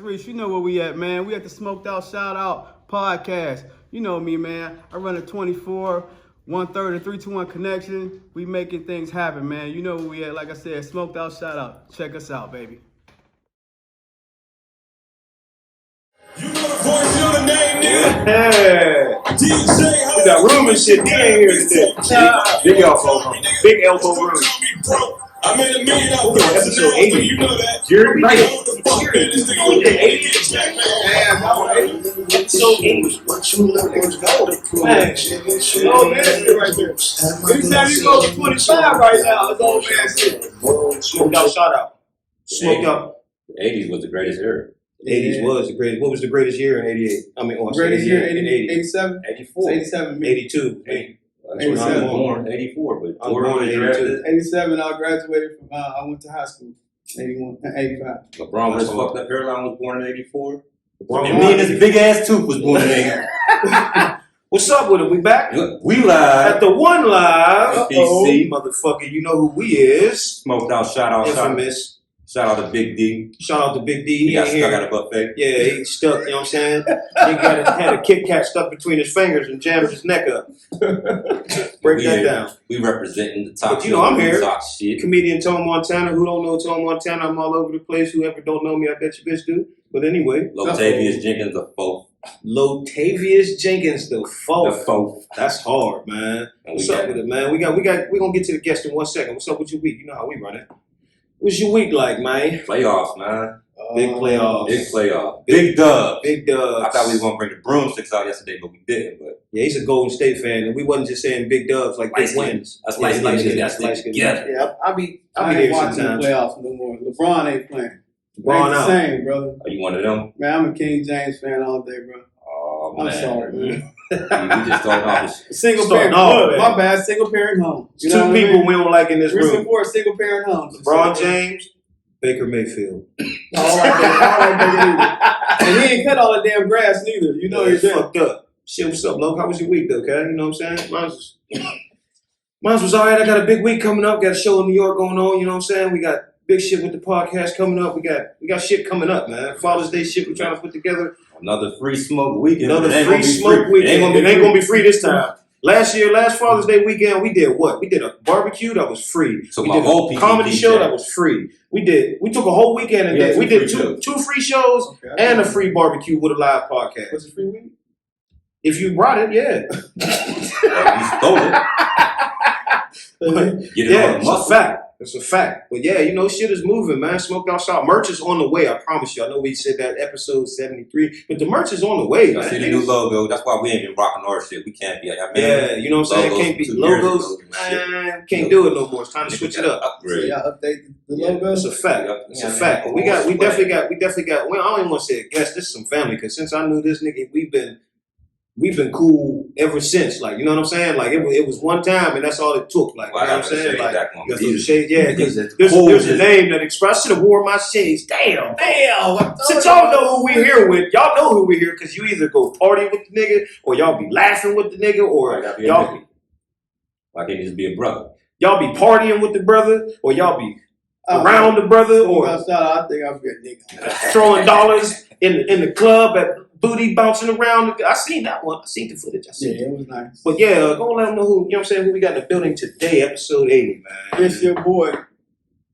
Reece, you know where we at, man. We at the Smoked Out Shout Out podcast. You know me, man. I run a 24, 1/3, and 3-2-1 connection. We making things happen, man. You know where we at. Like I said, Smoked Out Shout Out. Check us out, baby. You know the voice, you know the name, nigga. Yeah. DJ, We got room and shit. D ain't here today. Big elbow. Big elbow room. I made $1 million We're on episode 80. You know that. Jerry Wright. So 80. Oh, man, shit right there. Anytime you go to 25 right now, it's old man shit. Smoked out shout out. Smoked out. The 80s was the greatest era. 80s was the greatest. What was the greatest year in 88? I mean, Greatest year, 87? 84. 87. 82. That's when I was 87. born. 84, but I was born in 82. 87, I graduated from, I went to high school. 81, 85. LeBron was fucked up hairline was born in 84. LeBron And me and his big ass tooth was born in 84. What's up with it? We back? We live. At the One Live. PC. Motherfucker, you know who we is. Smoked out, shout out. Infamous. Shout out to Big D. Shout out to Big D. He got ain't stuck here. at a buffet. Yeah, he stuck, you know what I'm saying? He had a Kit Kat stuck between his fingers and jammed his neck up. Break We that here. down. We representing the top. But you know I'm here. Top shit. Comedian Tone Montana. Who don't know Tone Montana? I'm all over the place. Whoever don't know me, I bet you bitch do. But anyway. Lotavius Jenkins, the fourth. Lotavius Jenkins, the fourth. The fourth. That's hard, man. And What's we up got- with it, man? We're gonna get to the guest in 1 second. What's up with your week? You know how we run it. What's your week like, man? Playoffs, man. Big playoffs. Big playoff. Big dub. Big dubs. I thought we were going to bring the broomsticks out yesterday, but we didn't. But Yeah, he's a Golden State fan, and we wasn't just saying big dubs like big Light-skinned. wins. That's Yeah, light-skinned light-skinned. niggas That's that light-skinned. stick together. Yeah, I'll be I ain't there watching the sometimes. playoffs no more. LeBron ain't playing. LeBron Ain't the out. same, brother. Are you one of them? Man, I'm a King James fan all day, bro. Oh, I'm man. sorry, man. We just starting off this. Single Starting parent. off, Look, man. my bad. Single parent home. You know Two what I people mean? we don't like in this Reason room. for single parent homes. LeBron James, Baker Mayfield. All like that. And he ain't cut all the damn grass neither. You know he's he's there. fucked up. Shit, what's up, Loke? How was your week, though, okay? You know what I'm saying? Mine was all right. I got a big week coming up. Got a show in New York going on. You know what I'm saying? We got big shit with the podcast coming up. We got shit coming up, man. Father's Day shit we're trying to put together. Another free smoke weekend. Another It ain't free gonna be smoke free. weekend. It ain't gonna be free this time. Last Father's Day weekend, we did what? We did a barbecue that was free. So we my did whole a PPP comedy show day. that was free. We took a whole weekend and Yeah, did. We two did free two free shows Okay, and a free barbecue with a live podcast. What's the free week? If you brought it, yeah. Well, you stole it. Get it Yeah, on the it's a muscle. fact. It's a fact. But yeah, you know, shit is moving, man. Smoked Outside. Merch is on the way, I promise you. I know we said that episode 73, but the merch is on the way, I man. see the new logo. That's why we ain't been rocking our shit. We can't be like that, man. Yeah, you know what I'm saying? Logos Can't be from 2 years logos. ago and shit. Man, can't do it no more. It's time to switch it up. So Upgrade. y'all update the Yeah. logo? It's a fact. It's a fact. We definitely got. Well, I don't even want to say a guest. This is some family because since I knew this nigga, we've been cool ever since. Like, you know what I'm saying? Like it was one time and that's all it took. Like, Well, you know I what I'm got the saying? shade Like, back on because me. the shade, yeah. Because it's There's cold a as- name that express. I should have wore my shades. Damn. Since y'all know who we're here with, y'all know who we're here because you either go party with the nigga or y'all be laughing with the nigga or I gotta be a y'all nigga. Why can't he just be a brother? y'all be partying with the brother or y'all be around the brother or I think I'm a good nigga. throwing dollars in the club at booty bouncing around. I seen that one. I seen the footage. I seen Yeah, it. it was nice. But yeah, go let them know who, you know what I'm saying, who we got in the building today, episode 80, man. It's your boy,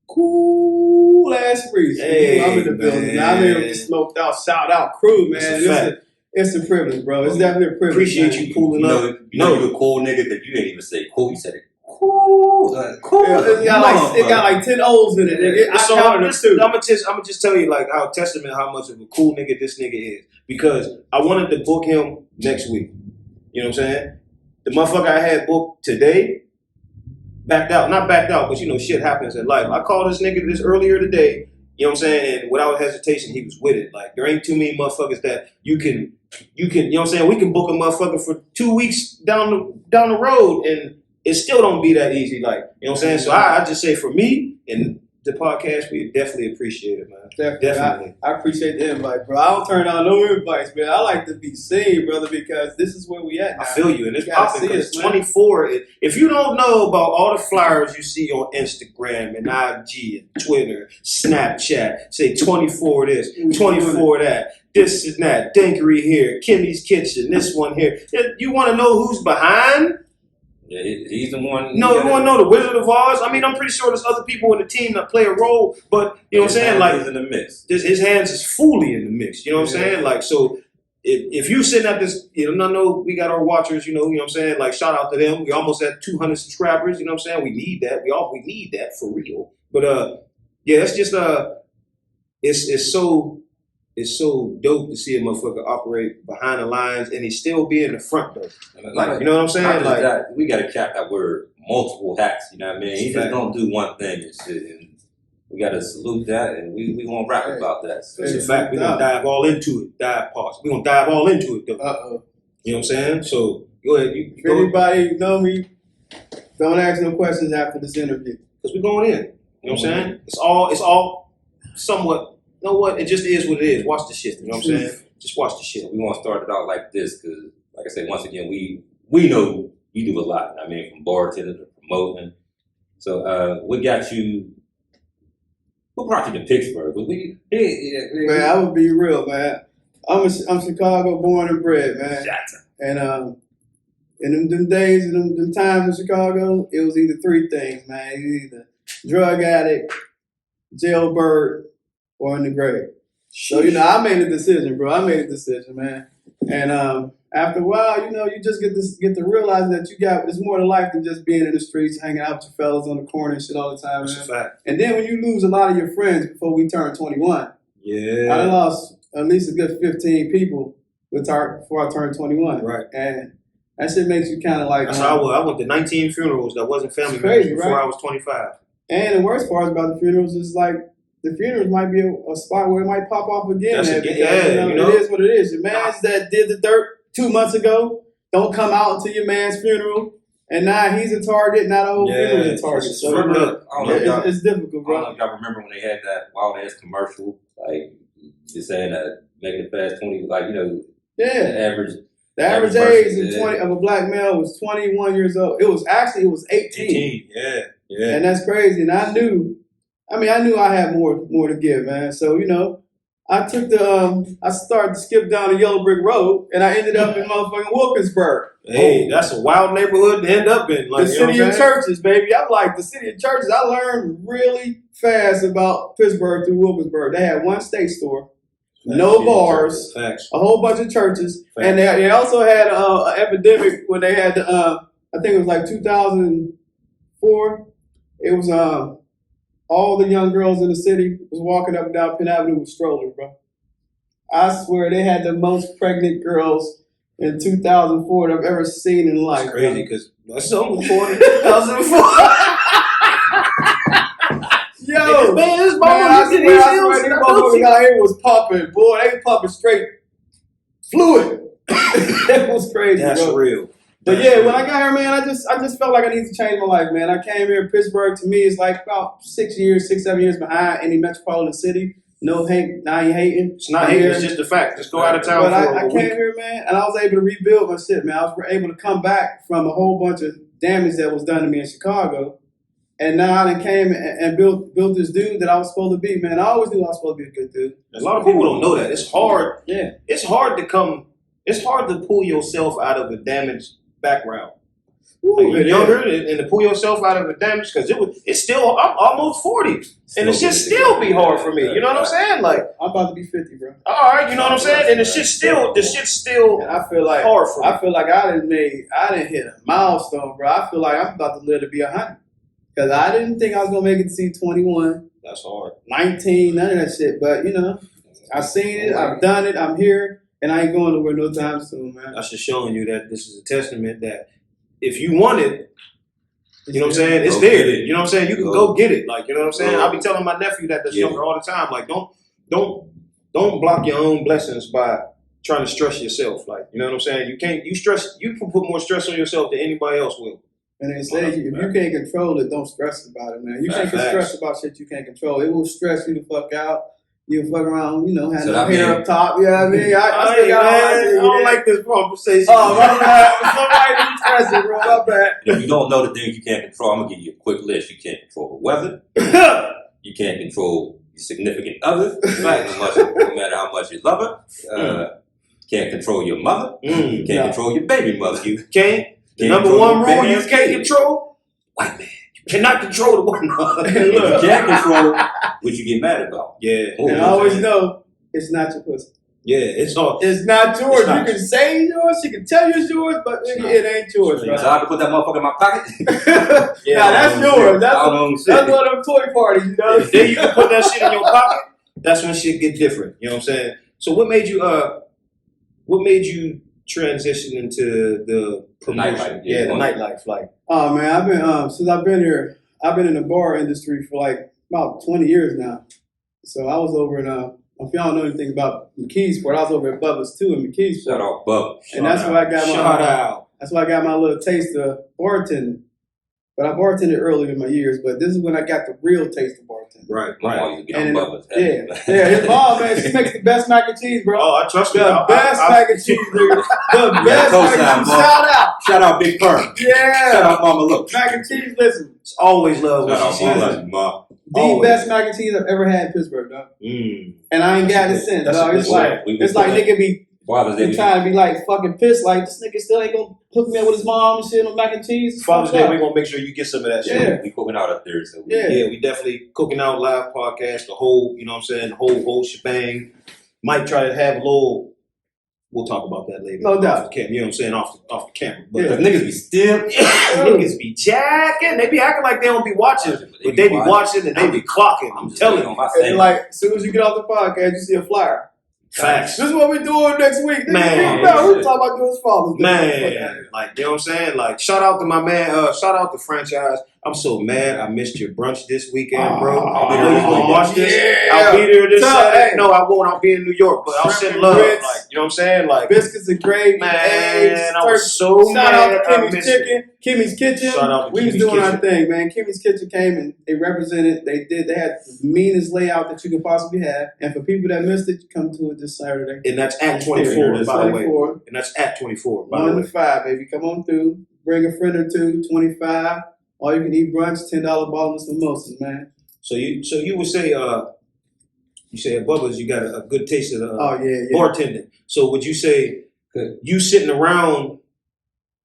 Cool Ass Reece. Hey, I'm in the building. man. I'm here with the Smoked Out Shout Out crew, man. It's a fact. It's a privilege, bro. It's definitely a privilege. Appreciate man. you pulling up. You know you a cool nigga that you didn't even say cool. You said it cool. Cool. Yeah, it got like 10 O's in it. I So counted them too. I'm gonna just tell you like how testament how much of a cool nigga this nigga is because I wanted to book him next week. You know what I'm saying? The motherfucker I had booked today backed out, not backed out, but you know shit happens in life. I called this nigga this earlier today. You know what I'm saying? And without hesitation, he was with it. Like there ain't too many motherfuckers that you can, you know what I'm saying? We can book a motherfucker for 2 weeks down the road and it still don't be that easy. Like, you know what I'm saying? So I just say for me, and the podcast, we definitely appreciate it, man. Definitely. I appreciate the invite, bro. I don't turn down no invites, man. I like to be seen, brother, because this is where we at now. I feel you, and it's You gotta popping see because us, man. 24. If you don't know about all the flyers you see on Instagram and IG and Twitter, Snapchat, say 24 this, 24 that, this and that, Dinkery here, Kimmy's Kitchen, this one here. You want to know who's behind? Yeah, he's the one. No, you want to know the Wizard of Oz? I mean, I'm pretty sure there's other people in the team that play a role, but you know what I'm saying? Like, in the mix. his hands is fully in the mix. You know what I'm saying? Like, so if you sitting at this, you know, I know we got our watchers. You know what I'm saying? Like, shout out to them. We almost at 200 subscribers. You know what I'm saying? We need that. We need that for real. But yeah, it's just it's so dope to see a motherfucker operate behind the lines and he still be in the front though. Like, you know what I'm saying? Like, we got to cap that word multiple hats. You know what I mean? He just don't do one thing and shit. And we got to salute that, and we gonna rap about that. So it's a fact. We gonna dive all into it. We gonna dive all into it though. You know what I'm saying? So go ahead. If anybody know me, don't ask no questions after this interview. Because we're going in. You know what I'm saying? It's all somewhat. You know what? It just is what it is. Watch the shit. You know what I'm saying? Just watch the shit. We want to start it out like this because, like I said, once again, we know you do a lot. I mean, from bartending to promoting. So what got you? What brought you to Pittsburgh? Man, I would be real, man. I'm Chicago born and bred, man. And in them days and them times in Chicago, it was either three things, man. It was either drug addict, jailbird, or in the grave. So, you know, I made a decision, bro. I made a decision, man. And after a while, you know, you just get to realize that there's more to life than just being in the streets, hanging out with your fellas on the corner and shit all the time, man. That's a fact. And then when you lose a lot of your friends before we turn 21, yeah, I lost at least a good 15 people before I turned 21. Right. And that shit makes you kind of like... That's how I went to 19 funerals that wasn't family members before right? I was 25. And the worst part about the funerals is like, the funerals might be a spot where it might pop off again. It is what it is. Your mans that did the dirt 2 months ago don't come out until your man's funeral, and now he's a target. Now the whole funeral is a target. So it's difficult, bro. I don't know if y'all remember when they had that wild ass commercial, like just saying that making it past 20, like you know, the average age of a black male was 21 years old. It was 18. Yeah. And that's crazy. And I knew I had more to give, man. So, you know, I took I started to skip down the Yellow Brick Road, and I ended up in motherfucking Wilkinsburg. Hey, that's a wild neighborhood to end up in. Like, the city of churches, baby. I'm like, the city of churches. I learned really fast about Pittsburgh through Wilkinsburg. They had one state store, no bars, a whole bunch of churches, and they also had an epidemic when they had, I think it was like 2004. It was all the young girls in the city was walking up and down Penn Avenue with strollers, bro. I swear they had the most pregnant girls in 2004 that I've ever seen in life. That's crazy because my son was born in 2004. Yo, man, I swear these motherfuckers out here was pumping. Boy, they was pumping straight fluid. That was crazy, That's bro. real. But yeah, when I got here, man, I just felt like I needed to change my life, man. I came here. Pittsburgh to me is like about 6, 7 years behind any metropolitan city. No hate, I ain't hating. It's not hating. It's just a fact. Just go out of town. But I came here, man, and I was able to rebuild my shit, man. I was able to come back from a whole bunch of damage that was done to me in Chicago, and now I came and built this dude that I was supposed to be, man. I always knew I was supposed to be a good dude. A lot of people don't know that. It's hard. Yeah, it's hard to pull yourself out of a damaged background. Like you're younger and to pull yourself out of the damage because it's still I'm almost 40 and it should still be hard for me. You know what I'm saying? Like I'm about to be 50, bro. All right, you know what I'm saying? And the shit's still and I feel like hard for me. I feel like I didn't hit a milestone, bro. I feel like I'm about to live to be 100 because I didn't think I was gonna make it to see 21. That's hard. 19, none of that shit. But you know, I've seen it, I've done it, I'm here, and I ain't going nowhere no time soon, man. That's just showing you that this is a testament that if you want it, you know what I'm saying, it's there. You know what I'm saying? You can go get it. Like, you know what I'm saying? I'll be telling my nephew that's younger all the time. Like, don't block your own blessings by trying to stress yourself. Like, you know what I'm saying? You can put more stress on yourself than anybody else will. And they say if you can't control it, don't stress about it, man. You can't get stressed about shit you can't control. It will stress you the fuck out. You'll fuck around, have no hair up top. You know what I mean? I don't like this conversation. Oh, my bad. Somebody stressing, bro. My bad. If you don't know the things you can't control, I'm going to give you a quick list. You can't control the weather. You can't control your significant other, no matter how much you love her. Can't control your mother. You can't control your baby mother. You can't. The number one rule you can't control? White man. You cannot control the white man. You can't control what you get mad about. Yeah. And I always know it's not your pussy. Yeah, it's not yours. You can say it's yours, she can tell you it's yours, but it ain't yours, bro. So I can put that motherfucker in my pocket? Nah, that's yours. That's one of them toy parties, you know? Then you can put that shit in your pocket, that's when shit get different. You know what I'm saying? So what made you transition into the promotion? The nightlife. Like, oh man, I've been since I've been here, I've been in the bar industry for like about 20 years now. So I was over in if y'all know anything about McKeesport, I was over at Bubba's too in McKeesport. Shout out Bubba. And that's where I got my little taste of bartending. But I bartended earlier in my years, but this is when I got the real taste of bartending. Right. My mom used to get on Bubba's. His mom, man, she makes the best mac and cheese, bro. Oh, I trust you. The best mac and cheese, nigga. The best mac and cheese. Shout out Big Firm. Yeah. Shout out Mama Look. Mac and cheese, listen. It's always love Shout what she says. Mama. The best mac and cheese I've ever had in Pittsburgh, dog. And I ain't got it since, dog. It's like nigga be trying to be like fucking pissed, like this nigga still ain't gonna hook me up with his mom and shit on mac and cheese. Father's Day, we're gonna make sure you get some of that shit. Yeah. We cooking out up there, so we definitely cooking out live podcast, the whole, you know what I'm saying, the whole shebang. Might try to have a little. We'll talk about that later. No doubt. You know what I'm saying, off the camera. But the niggas be still. Niggas be jacking. They be acting like they don't be watching, but they be watching and they be clocking. I'm telling you. And like, as soon as you get off the podcast, you see a flyer. Facts. This is what we doing next week. Man. We're talking about doing Father's Day. Man. Like, you know what I'm saying? Like, shout out to my man, shout out to Franchise. I'm so mad I missed your brunch this weekend, bro. I know you gonna watch this. Yeah. I'll be there this Saturday. No, I won't. I'll be in New York, but I'll send love. Grits, like, you know what I'm saying? Like, biscuits and gravy, man, eggs, I was so shout mad. out to Kimmy's Chicken, Kimmy's Kitchen. Shout out to we was Kimmy's doing Kitchen. our thing, man. Kimmy's Kitchen came and they represented. They had the meanest layout that you could possibly have. And for people that missed it, come to it this Saturday. And that's at 24, by the way. And that's at 24, by the 1 way. to 5, baby. Come on through. Bring a friend or two. 25. All you can eat brunch. $10 bottomless mimosas, man. So you would say you say at Bubba's you got a good taste of bartending. So would you say you sitting around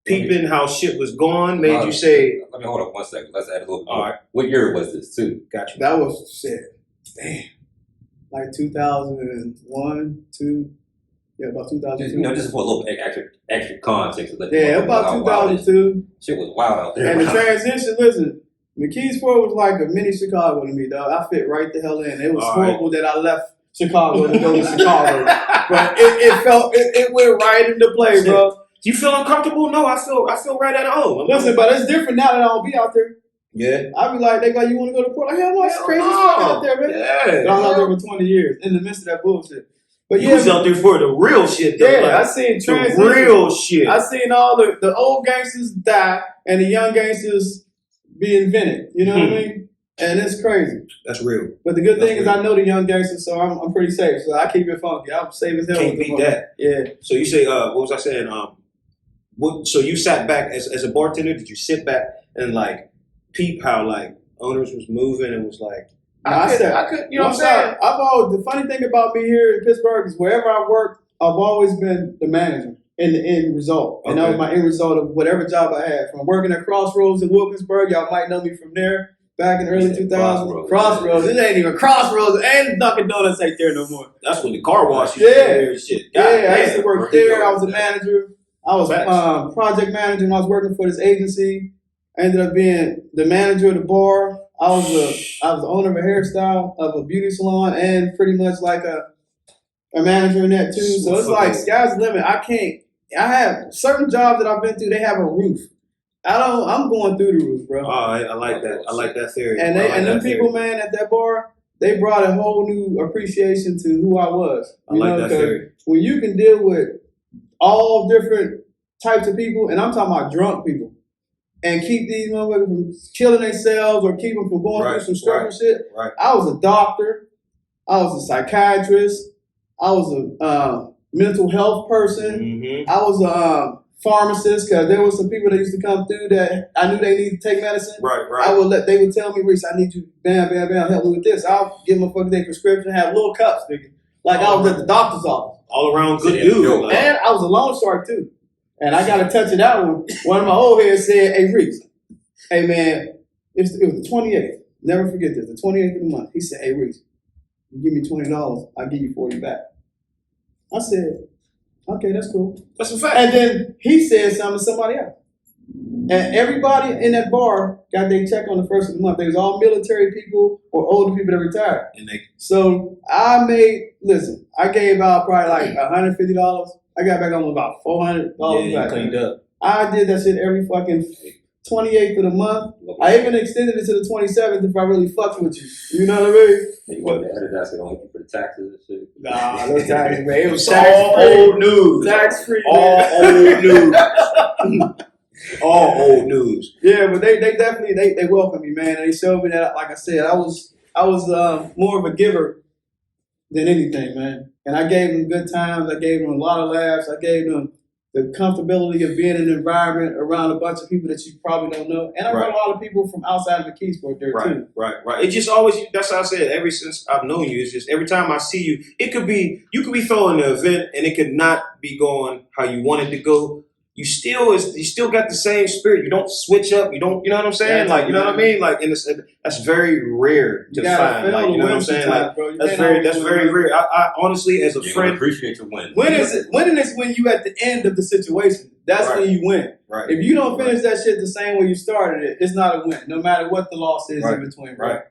peeping how shit was going made you say? Let me hold up 1 second. Let's add a little bit. All right. What year was this too? Gotcha. That was shit. Damn. Like 2001, 2. Yeah, about 2002. Just for a little extra context. About 2002. Shit was wild out there. And the transition, listen, McKeesport was like a mini Chicago to me, dog. I fit right the hell in. It was horrible that I left Chicago to go to Chicago. But it went right into play, bro. Do you feel uncomfortable? No, I feel right at home. Listen, but it's different now that I don't be out there. Yeah. I be like, they go, you want to go to Port? Like, hell no, it's crazy as fuck out there, man. Yeah. But I was out there for 20 years in the midst of that bullshit. But you was out there for the real shit, though. Yeah, like, I seen transition. The real shit. I seen all the old gangsters die and the young gangsters be invented. You know what I mean? And it's crazy. That's real. But the good thing is I know the young gangsters, so I'm pretty safe. So I keep it funky. I'm safe as hell. Can't beat that. Yeah. So you say, what was I saying? So you sat back as a bartender? Did you sit back and like peep how like owners was moving and was like? I could, you know what I'm saying? The funny thing about me here in Pittsburgh is wherever I work, I've always been the manager in the end result. And that was my end result of whatever job I had. From working at Crossroads in Wilkinsburg, y'all might know me from there. Back in the early 2000s. Crossroads. It ain't even Crossroads and Dunkin' Donuts ain't there no more. That's when the car wash used to be there and shit. I used to work there. I was a manager. I was project manager and I was working for this agency. I ended up being the manager of the bar. I was the owner of a hairstyle of a beauty salon and pretty much like a manager in that too. So it's like sky's the limit. I have certain jobs that I've been through, they have a roof. I'm going through the roof, bro. Oh, I like that. I like that theory. And them people, man, at that bar, they brought a whole new appreciation to who I was. I like that theory. When you can deal with all different types of people, and I'm talking about drunk people, and keep these motherfuckers from killing themselves or keep them from going through some struggle shit. Right. I was a doctor. I was a psychiatrist. I was a mental health person. Mm-hmm. I was a pharmacist because there was some people that used to come through that I knew they needed to take medicine. Right. They would tell me, Reece, I need you, bam, help me with this. I'll give motherfuckers their prescription, have little cups, nigga. Like I was at the doctor's office. All around good dude. And I was a loan shark too. And I got to touch it out when one of my old heads said, hey, Reece, hey, man, it was the 28th. Never forget this, the 28th of the month. He said, hey, Reece, you give me $20, I'll give you 40 back. I said, okay, that's cool. That's a fact. And then he said something to somebody else. And everybody in that bar got their check on the first of the month. They was all military people or older people that retired. So I gave out probably like $150. I got back on about $400 back. Cleaned up. I did that shit every fucking 28th of the month. I even extended it to the 27th if I really fucked with you. You know what I mean? You want to edit that so don't hit you for the taxes and shit? Nah, no taxes, man. It was all old news. Tax free. All old news. All old news. Yeah, but they definitely they welcomed me, man. They showed me that, like I said, I was more of a giver than anything, man. And I gave them good times. I gave them a lot of laughs. I gave them the comfortability of being in an environment around a bunch of people that you probably don't know. And I brought a lot of people from outside of the Keysport there too. Right. It just always, that's how I said, ever since I've known you, it's just every time I see you, you could be throwing the event and it could not be going how you want it to go. You still got the same spirit. You don't switch up. You don't, you know what I'm saying? Like, you know what I mean? Like, and that's very rare to find. Like, you know what I'm saying? Like, that's very rare. I honestly, as a friend, appreciate your win. Winning is when you at the end of the situation. That's when you win. Right. If you don't finish that shit the same way you started it, it's not a win. No matter what the loss is in between. Right.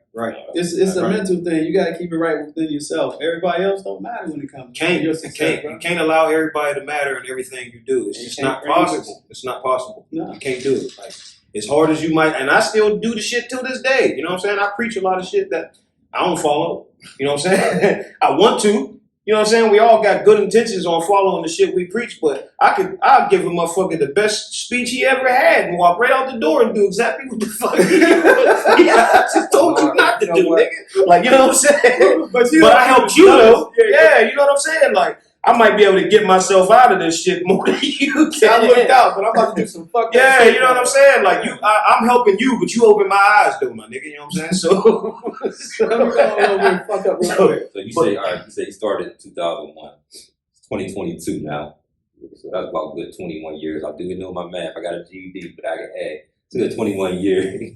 It's a mental thing. You got to keep it right within yourself. Everybody else don't matter when it comes to your success. You can't allow everybody to matter in everything you do. It's just not possible. It's not possible. No. You can't do it. Like, as hard as you might, and I still do the shit till this day. You know what I'm saying? I preach a lot of shit that I don't follow. You know what I'm saying? I want to. You know what I'm saying? We all got good intentions on following the shit we preach, but I'll give a motherfucker the best speech he ever had and walk right out the door and do exactly what the fuck he I just told you not to do, nigga. Like, you know what I'm saying? But I helped you, though. Yeah, you know what I'm saying? Like, I might be able to get myself out of this shit more than you can. I looked out, but I'm about to do some fuck. Yeah, you know what I'm saying? Like, I'm helping you, but you open my eyes, though, my nigga. You know what I'm saying? So you say, all right, you say you started in 2001. It's 2022 now. So that's about a good 21 years. I do know my math. I got a GED, but I can add. It's a good 21 years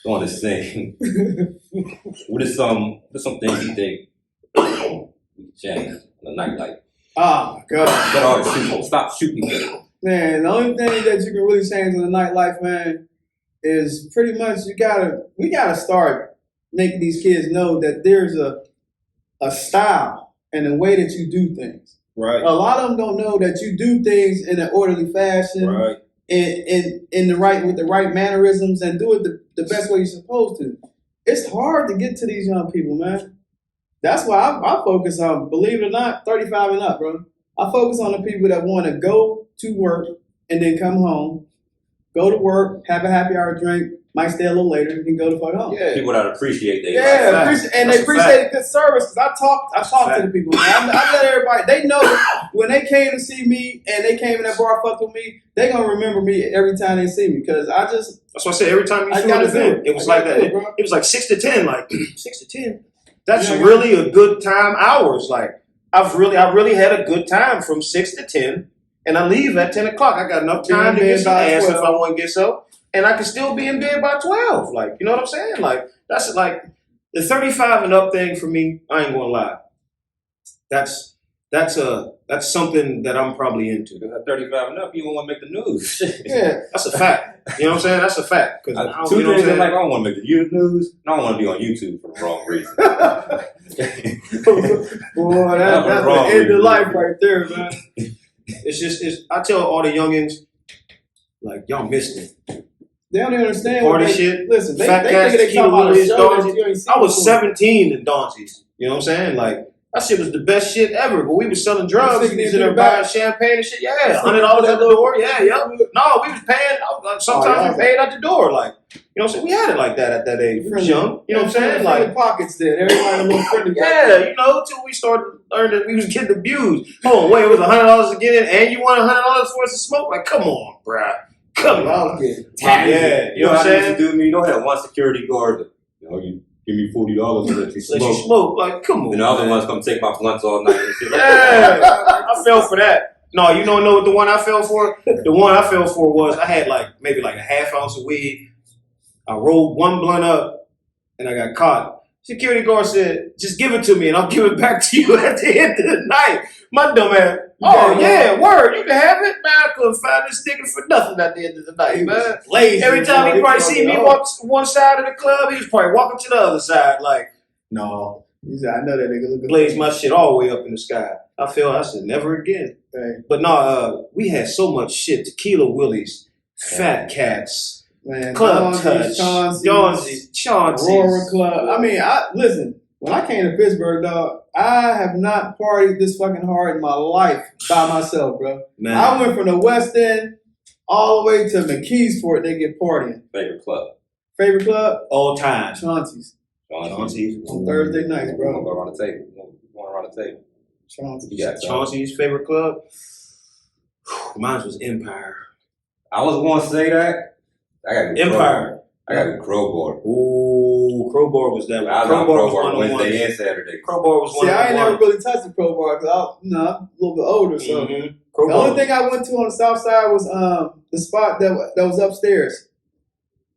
on this thing. What are some things you think we change on the nightlife? Oh, God. Stop shooting people. Man, the only thing that you can really change in the nightlife, man, is pretty much we gotta start making these kids know that there's a style and a way that you do things. Right. A lot of them don't know that you do things in an orderly fashion, right, in the right with the right mannerisms, and do it the best way you're supposed to. It's hard to get to these young people, man. That's why I focus on, believe it or not, 35 and up, bro. I focus on the people that want to go to work and then come home, go to work, have a happy hour drink, might stay a little later, and go to fuck home. Yeah. People that appreciate that. Yeah, they appreciate good service. Cause I talk to the people, man. I let everybody, they know when they came to see me and they came in that bar fucked with me, they gonna remember me every time they see me. Cause that's what I said. Every time you threw an event, it was like that. It was like 6 to 10, like 6 to 10. That's really a good time hours. Like I really had a good time from 6 to 10, and I leave at 10 o'clock. I got enough time to get some ass if I want to get so, and I can still be in bed by 12. Like, you know what I'm saying? Like that's like the 35 and up thing for me. I ain't gonna lie. That's something that I'm probably into. At 35 and up, you don't want to make the news. Yeah, that's a fact. You know what I'm saying? That's a fact. Because two things I'm like, I don't want to make the news. I don't want to be on YouTube for the wrong reason. Boy, that's the end of life right there, man. I tell all the youngins, like, y'all missed it. They don't even understand Party shit. Listen, Fat they Cats, think they talking about a show that you ain't seen. I was 17 in Donzi's. You know what I'm saying? Like, That shit was the best shit ever. But we was selling drugs. Sticking We it was in in there the back. buying champagne and shit. Yeah, $100 at the door. Yeah, yeah. No, we was paying. Sometimes we paid at the door. Like, you know what I'm saying? We had it like that at that age. We was young. You know what I'm saying? Like pockets then. Everybody a little friendly. yeah, you know, till we started learning that we was getting abused. Oh, wait, it was $100 to get in, and you want $100 for us to smoke? Like, come on, bruh. Come on. Yeah, you know what I'm saying? Do me? You don't have one security guard. You know, you give me $40 to let you Let smoke. you smoke. Like, come on. And the other ones come take my blunts all night and shit. Yeah, I fell for that. No, you don't know what the one I fell for? The one I fell for was I had maybe a half ounce of weed. I rolled one blunt up, and I got caught. Security guard said, just give it to me and I'll give it back to you at the end of the night. My dumb ass, oh yeah, word, you can have it. Man, I couldn't find this nigga for nothing at the end of the night, man. Lazy, every time he probably see me walk walk. to one side of the club, he was probably walking to the other side. Like, no. He said, I know that nigga looking. Blaze my shit all the way up in the sky. I said, never again. Right. But no, we had so much shit. Tequila Willies, Fat Cats, Man, Club Touch, Chauncey's, Aurora Club. I mean, listen, when I came to Pittsburgh, dog, I have not partied this fucking hard in my life by myself, bro. Man. I went from the West End all the way to McKeesport, they get partying. Favorite club? Favorite club? All time. Chauncey's. Chauncey's. On Thursday nights, We're bro. gonna go around the table. We're going around the table. Chauncey's. You got Chauncey's favorite club? Mine was Empire. I was going to say that. I got Empire. I got a crowbar. Ooh, Crowbar was that one. I was on crowbar Wednesday and Saturday. Crowbar was one See, of I ain't the never ones. really touched the crowbar because I'm a little bit older, so. Mhm. The Crowbar. only thing I went to on the south side was the spot that was upstairs.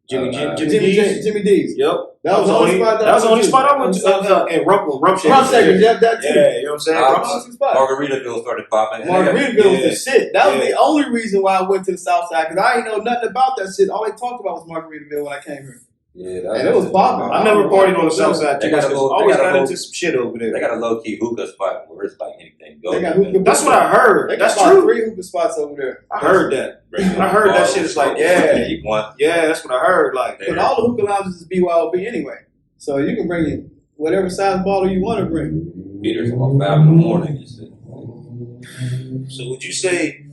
Jimmy Jimmy D's. D's. Yep. That was the only spot that was the only spot I went to. And Rump Shakers. Yep, that too. Yeah, you know what I'm saying? That was the spot. Margaritaville started popping. Margaritaville was Yeah. the shit. That was Yeah. the only reason why I went to the south side because I didn't know nothing about that shit. All they talked about was Margaritaville when I came here. Yeah, And it was popping. I never partied on the south side. They got a little- always they got a got little- into some shit over there. They got a low key hookah spot where it's like anything goes. They got hookah. That's what I heard. They got That's about true. 3 hookah spots over there. I heard that. I heard that shit is like, yeah. You want? Yeah, that's what I heard. Like, But all the hookah lounges is BYOB anyway. So you can bring in whatever size bottle you want to bring. Peter's about 5 in the morning. You said. so would you say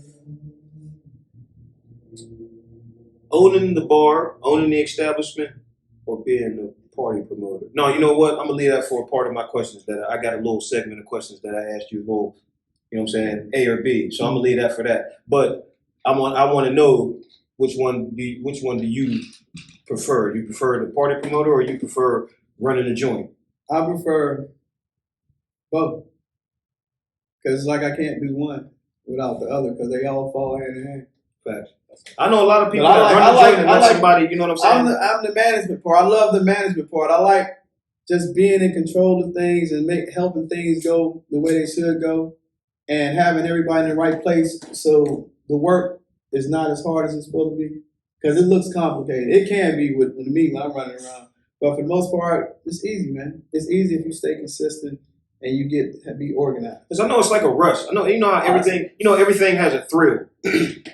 owning the bar, owning the establishment, or being the party promoter? No, you know what? I'm gonna leave that for a part of my questions that I got a little segment of questions that I asked you, a little, you know what I'm saying, A or B. So I'm gonna leave that for that. But I want to know which one do you prefer? You prefer the party promoter or you prefer running the joint? I prefer both. Because it's like I can't do one without the other because they all fall hand in hand. Facts. I know a lot of people But that run the joint and let somebody, you know what I'm saying? I'm the management part. I love the management part. I like just being in control of things and helping things go the way they should go and having everybody in the right place so the work is not as hard as it's supposed to be. Because it looks complicated. It can be with me when I'm running around. But for the most part, it's easy, man. It's easy if you stay consistent and you be organized. Because I know it's like a rush. I know how everything has a thrill.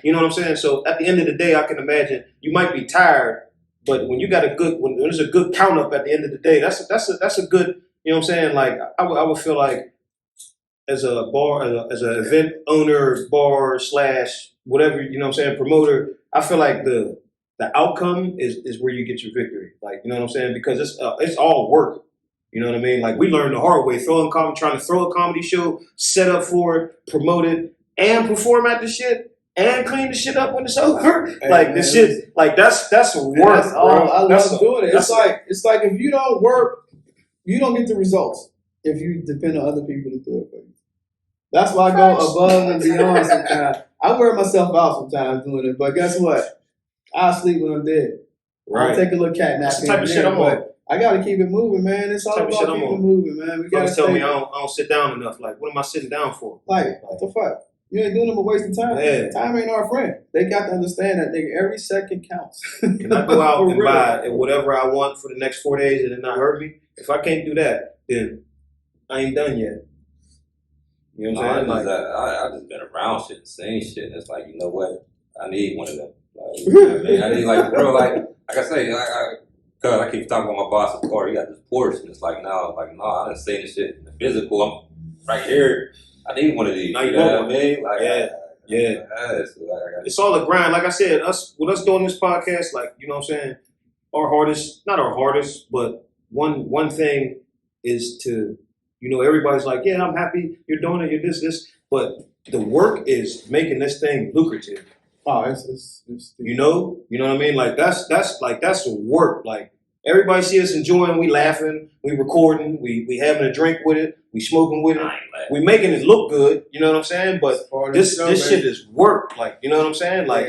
You know what I'm saying? So at the end of the day, I can imagine you might be tired, but when you got when there's a good count up at the end of the day, that's a good, you know what I'm saying? Like I would feel like as a bar, as an event owner, bar / whatever, you know what I'm saying, promoter, I feel like the outcome is where you get your victory. Like, you know what I'm saying? Because it's all work. You know what I mean? Like we learned the hard way, trying to throw a comedy show, set up for it, promote it, and perform at the shit, and clean the shit up when it's over. Hey, like man, this shit, like that's work. That's all. Bro. I love doing it. It's It's like if you don't work, you don't get the results if you depend on other people to do it for you. That's why I go above and beyond sometimes. I wear myself out sometimes doing it, but guess what? I'll sleep when I'm dead. Right. I'll take a little cat nap. That's the type of shit I'm on. I gotta keep it moving, man. It's all Type of about shit I'm keeping it on. moving, man. We gotta Folks tell me stay- I don't sit down enough. Like, what am I sitting down for? Like, what the fuck? You ain't doing them a waste of time. Yeah. Time ain't our friend. They got to understand that, nigga. Every second counts. Can I go out For and real. buy whatever I want for the next 4 days and it not hurt me? If I can't do that, then I ain't done yet. You know what I'm saying? I just been around shit and seen shit. And it's like, you know what? I need one of them. Like, you know what I mean? I need like I say, cause I keep talking about my boss's car. He got this Porsche, and it's like, no, I didn't say this shit in the physical. right here, I need one of these. Now you you know want what I one. mean? Like, Yeah. It's It's all a grind. Like I said, with us doing this podcast, like, you know what I'm saying? Not our hardest, but one thing is to, everybody's like, yeah, I'm happy you're doing it, you're this. But the work is making this thing lucrative. Oh, it's You know what I mean? Like that's the work. Like everybody see us enjoying, we laughing, we recording, we having a drink with it, we smoking with it, we making it look good. You know what I'm saying? But this shit is work. Like you know what I'm saying? Like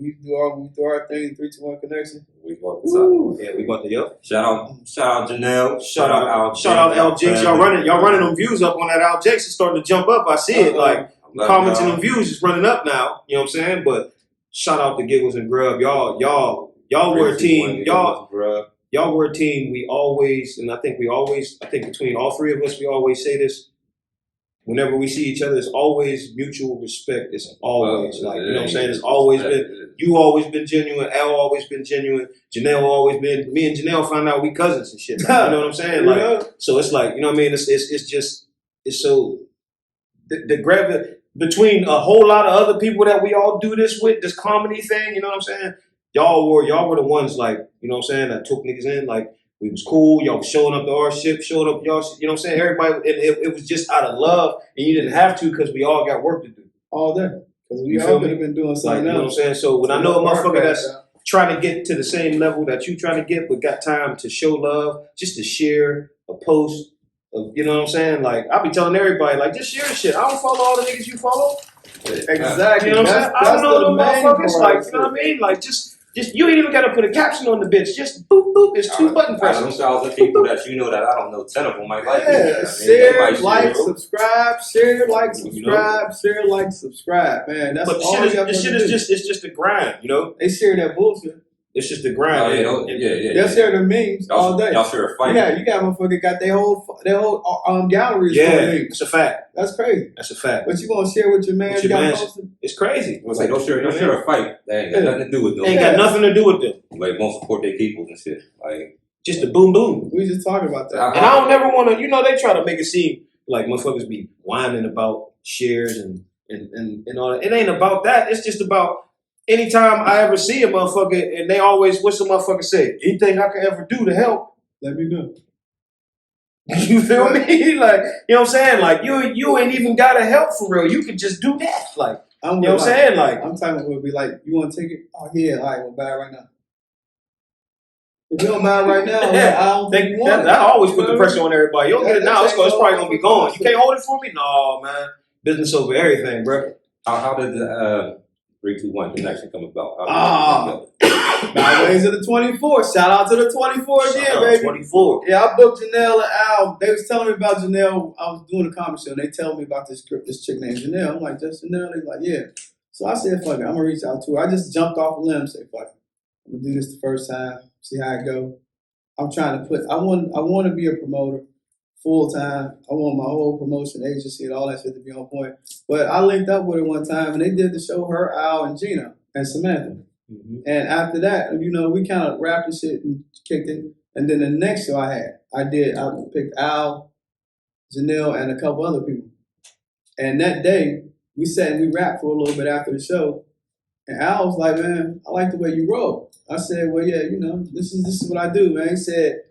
we do our thing. 3, 2, 1 connection. we about to yeah, we about to yo. Shout out Janelle. Shout out Al Jakes. Y'all running them views up on that Al Jakes is starting to jump up. I see it. Like comments and them views is running up now. You know what I'm saying? But shout out to Giggles and Grub. Y'all were a team. Y'all were a team. We always, and I think between all three of us, we always say this. Whenever we see each other, it's always mutual respect. It's always you know what I'm saying? It's always been, you always been genuine, Al always been genuine, Janelle always been, me and Janelle found out we cousins and shit. Like, you know what I'm saying? Like, so it's like, you know what I mean? It's so, the gravity between a whole lot of other people that we all do this with, this comedy thing, you know what I'm saying? Y'all were the ones like, you know what I'm saying, that took niggas in, like, we was cool, y'all was showing up to our shit, showing up to y'all shit, you know what I'm saying? Everybody, it was just out of love, and you didn't have to because we all got work to do. All day. Because we You all feel could me? have been doing Like, something you know what I'm else. saying? So when I know a motherfucker that's trying to get to the same level that you trying to get, but got time to show love, just to share a post, you know what I'm saying? Like, I be telling everybody, like, just share shit. I don't follow all the niggas you follow. Exactly. You know what I'm saying? I don't know them motherfuckers. part. Like, you know what I mean? Like, just you ain't even got to put a caption on the bitch. Just boop, boop. It's 2 button presses. Thousands of people that you know that I don't know, 10 of them might like Yeah, it. share, like, subscribe, share, like, subscribe, share, like, subscribe, man. That's but all you have to do. It's just a grind, you know? They share that bullshit. It's just a grind. They'll share their memes all day. Y'all share a fight. You got motherfucker got their whole galleries. Yeah, it's a fact. That's crazy. That's a fact. What you gonna share with your man? It's crazy. It's like, don't share a fight. That ain't got nothing to do with them. Ain't got nothing to do with them. Like, won't support their people and shit. Like, just a boom boom. We just talking about that. And I don't never want to, they try to make it seem like motherfuckers be whining about shares and all that. It ain't about that. It's just about anytime I ever see a motherfucker and they always, what's the motherfucker say? Anything I can ever do to help, let me know. You feel me? Like, you know what I'm saying? Like, you ain't even gotta help for real. You could just do that. Like, you know what I'm saying? Like, I'm talking about be like, you want to take it? Oh yeah, all right, we'll buy it right now. If you don't buy it right now, I don't think you want it. I always put the pressure on everybody. You don't get it now, it's probably gonna be gone. You can't hold it for me? No, man. Business over everything, bro. How did the 3, 2, 1 connection come about? By ways of the 24. Shout out to the 24 again, baby. 24. Yeah, I booked Janelle and Al. They was telling me about Janelle. I was doing a comedy show, and they tell me about this chick named Janelle. I'm like, just Janelle? They like, yeah. So I said, fuck it, I'm gonna reach out to her. I just jumped off a limb, say, fuck it. I'm gonna do this the first time, see how it go. I'm trying to I want to be a promoter full time. I want my whole promotion agency and all that shit to be on point. But I linked up with her one time, and they did the show, her, Al, and Gina, and Samantha. Mm-hmm. And after that, we kind of wrapped the shit and kicked it. And then the next show I picked Al, Janelle, and a couple other people. And that day, we sat and we rapped for a little bit after the show. And Al was like, man, I like the way you roll. I said, well, yeah, this is what I do, man. He said,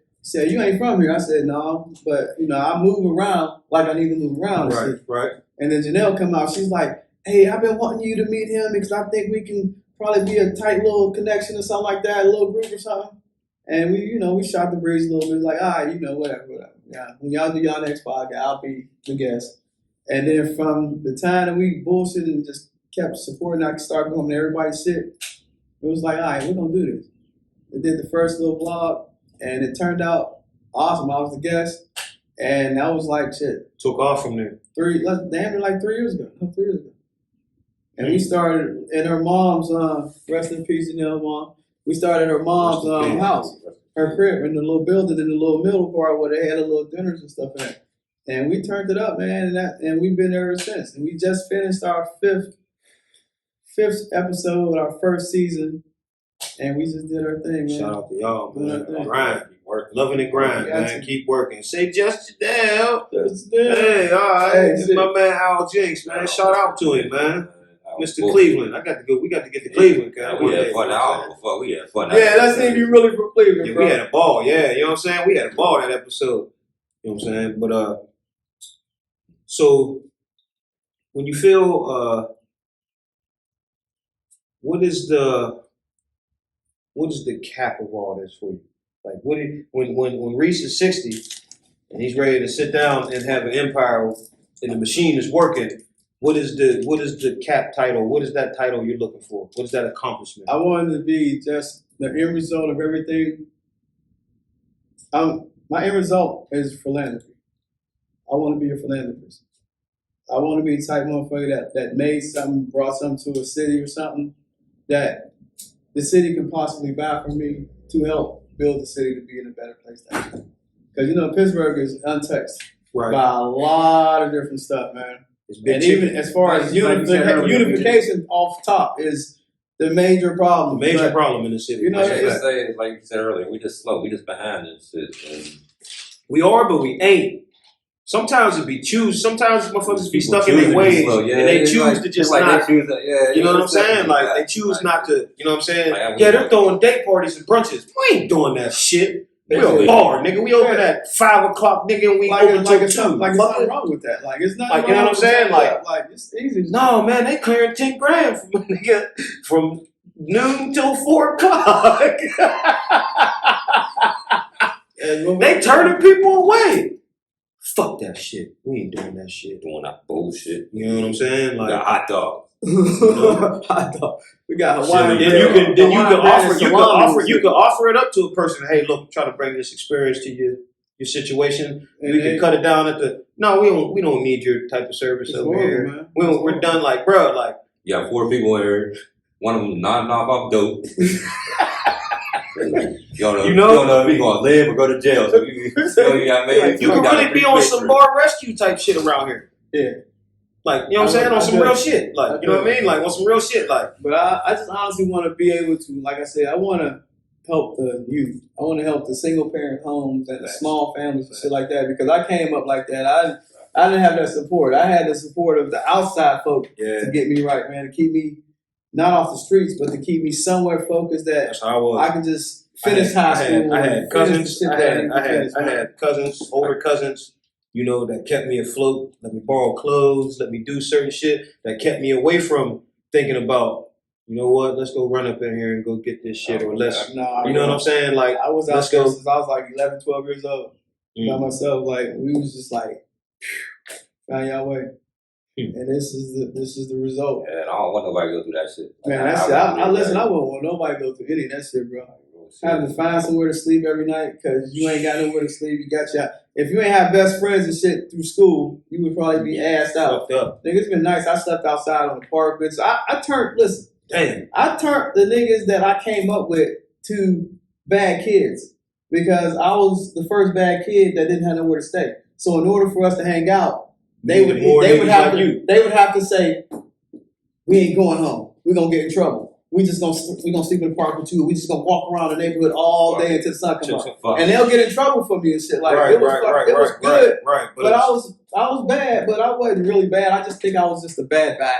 you ain't from here. I said, no, but, I move around like I need to move around. Right. And then Janelle come out. She's like, hey, I've been wanting you to meet him because I think we can probably be a tight little connection or something like that, a little group or something. And we shot the breeze a little bit, like, all right, whatever. Yeah, when y'all do y'all next podcast, I'll be the guest. And then from the time that we bullshit and just kept supporting, I started going to everybody's shit. It was like, all right, we're going to do this. They did the first little vlog, and it turned out awesome. I was the guest, and that was like shit. Took off from there. 3 years ago. No, 3 years ago. And we started in her mom's, rest in peace, mom. We started her mom's house, her crib, in the little building in the little middle part where they had a little dinners and stuff in it. And we turned it up, man, and we've been there ever since. And we just finished our fifth episode of our first season, and we just did our thing, man. Shout out to y'all, man. Grind. Work. Loving and grind, man. Keep working. Say just down. Just down. Hey, all right. Hey, It's my man Al Jinks, man. Shout out to him, man. Mr. Cleveland. I got to go. We got to get to Cleveland. We had fun out before. We had fun. Yeah, that's if you really from Cleveland, bro. We had a ball. Yeah, you know what I'm saying? We had a ball that episode. You know what I'm saying? But so when you feel what is the cap of all this for you? Like when Reece is 60 and he's ready to sit down and have an empire and the machine is working, what is the cap title? What is that title you're looking for? What is that accomplishment? I wanted to be just the end result of everything. My end result is philanthropy. I want to be a philanthropist. I want to be the type of motherfucker that made something, brought something to a city or something that the city can possibly buy from me to help build the city to be in a better place. Because, you know, Pittsburgh is untouched by a lot of different stuff, man. And even as far as unification off top is the major problem. The major problem in the city. You know, like you said earlier, we just slow. We just behind this shit. And we are, but we ain't. Sometimes it be choose. Sometimes motherfuckers be stuck in their ways, and they choose to just not. You know what I'm saying? Like they choose not to. You know what I'm saying? Yeah, they're throwing day parties and brunches. We ain't doing that shit. We a bar, nigga. We open at 5 o'clock, nigga, and we open till 2. Like there's nothing wrong with that. Like it's not. Like you know what I'm saying? Like it's easy. No, man, they clearing 10 grand from nigga from noon till 4 o'clock. They turning people away. Fuck that shit. We ain't doing that shit. doing that bullshit. You know what I'm saying? Like got hot dog. Hot dog. We got Hawaiian. Then you can offer it up to a person. Hey, look, try to bring this experience to your situation. And we can cut it down at the. No, we don't need your type of service over here. We're done. Like, bro, like you got 4 people in here. One of them not knock off dope. You don't know if you're gonna live or go to jail. So you can really be on some bar rescue type shit around here. Yeah. Like, you know what I'm saying? On some real shit. Like, you know what I mean? Like, on some real shit. Like, but I just honestly want to be able to, like I said, I want to help the youth. I want to help the single parent homes and the small families and shit like that because I came up like that. I didn't have that support. I had the support of the outside folk to get me right, man, to keep me not off the streets, but to keep me somewhere focused that I can just finish high school. I had cousins. I had cousins, older cousins, you know, that kept me afloat, let me borrow clothes, let me do certain shit that kept me away from thinking about, you know what, let's go run up in here and go get this shit or let's, you know what I'm saying? Like, I was out there since I was like 11, 12 years old by myself. Like, we was just like, found y'all way. And this is the result. Yeah, and I don't want nobody to go through that shit. Man, that shit. I listen. I wouldn't want nobody to go through any of that shit, bro. Having to find somewhere to sleep every night because you ain't got nowhere to sleep. You got if you ain't have best friends and shit through school, you would probably be assed out. Nigga, it's been nice. I slept outside on the park, bitch. I turned the niggas that I came up with to bad kids because I was the first bad kid that didn't have nowhere to stay. So in order for us to hang out, they would have to say, we ain't going home. We're gonna get in trouble. We gonna sleep in the park with you. We just gonna walk around the neighborhood all day until the sun come up. And they'll get in trouble for me and shit. Like it was good. But I was bad, but I wasn't really bad. I just think I was just a bad vibe.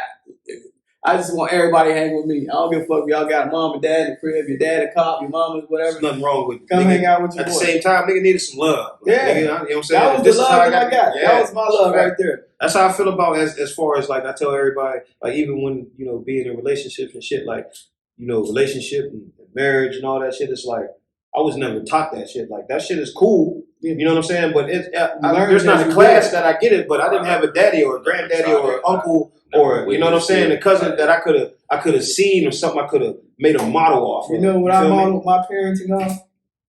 I just want everybody to hang with me. I don't give a fuck if y'all got mom and dad in the crib, your dad a cop, your mom is whatever. There's nothing wrong with come hang out with your At the same time, nigga needed some love. Yeah. Nigga, you know what I'm saying? That was the love that I got. Yeah. That was my love right there. That's how I feel about as far as like I tell everybody, like even when, you know, being in relationships and shit, like, you know, relationship and marriage and all that shit, it's like I was never taught that shit. Like that shit is cool. You know what I'm saying? But there's not a class that I get it, but I didn't have a daddy or a granddaddy or an uncle or, you know what I'm saying, a cousin that I could have seen or something I could have made a model off of. You know what I modeled my parenting off?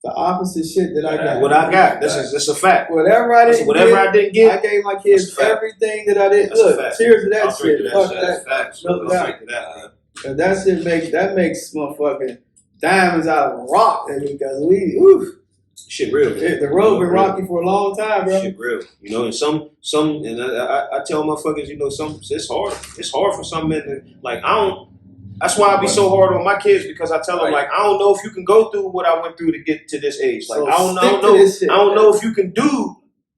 The opposite shit that I got. What I got. This a fact. Whatever I didn't get, I gave my kids everything that I didn't. Look, cheers to that shit. Fuck that. No doubt. That shit makes motherfucking diamonds out of rock, because shit real. The road been rocky for a long time, bro. Shit real. You know, and and I tell motherfuckers, you know, it's hard. It's hard for some men to, like, I That's why I be so hard on my kids because I tell them like I don't know if you can go through what I went through to get to this age. Like So I don't shit, know if you can do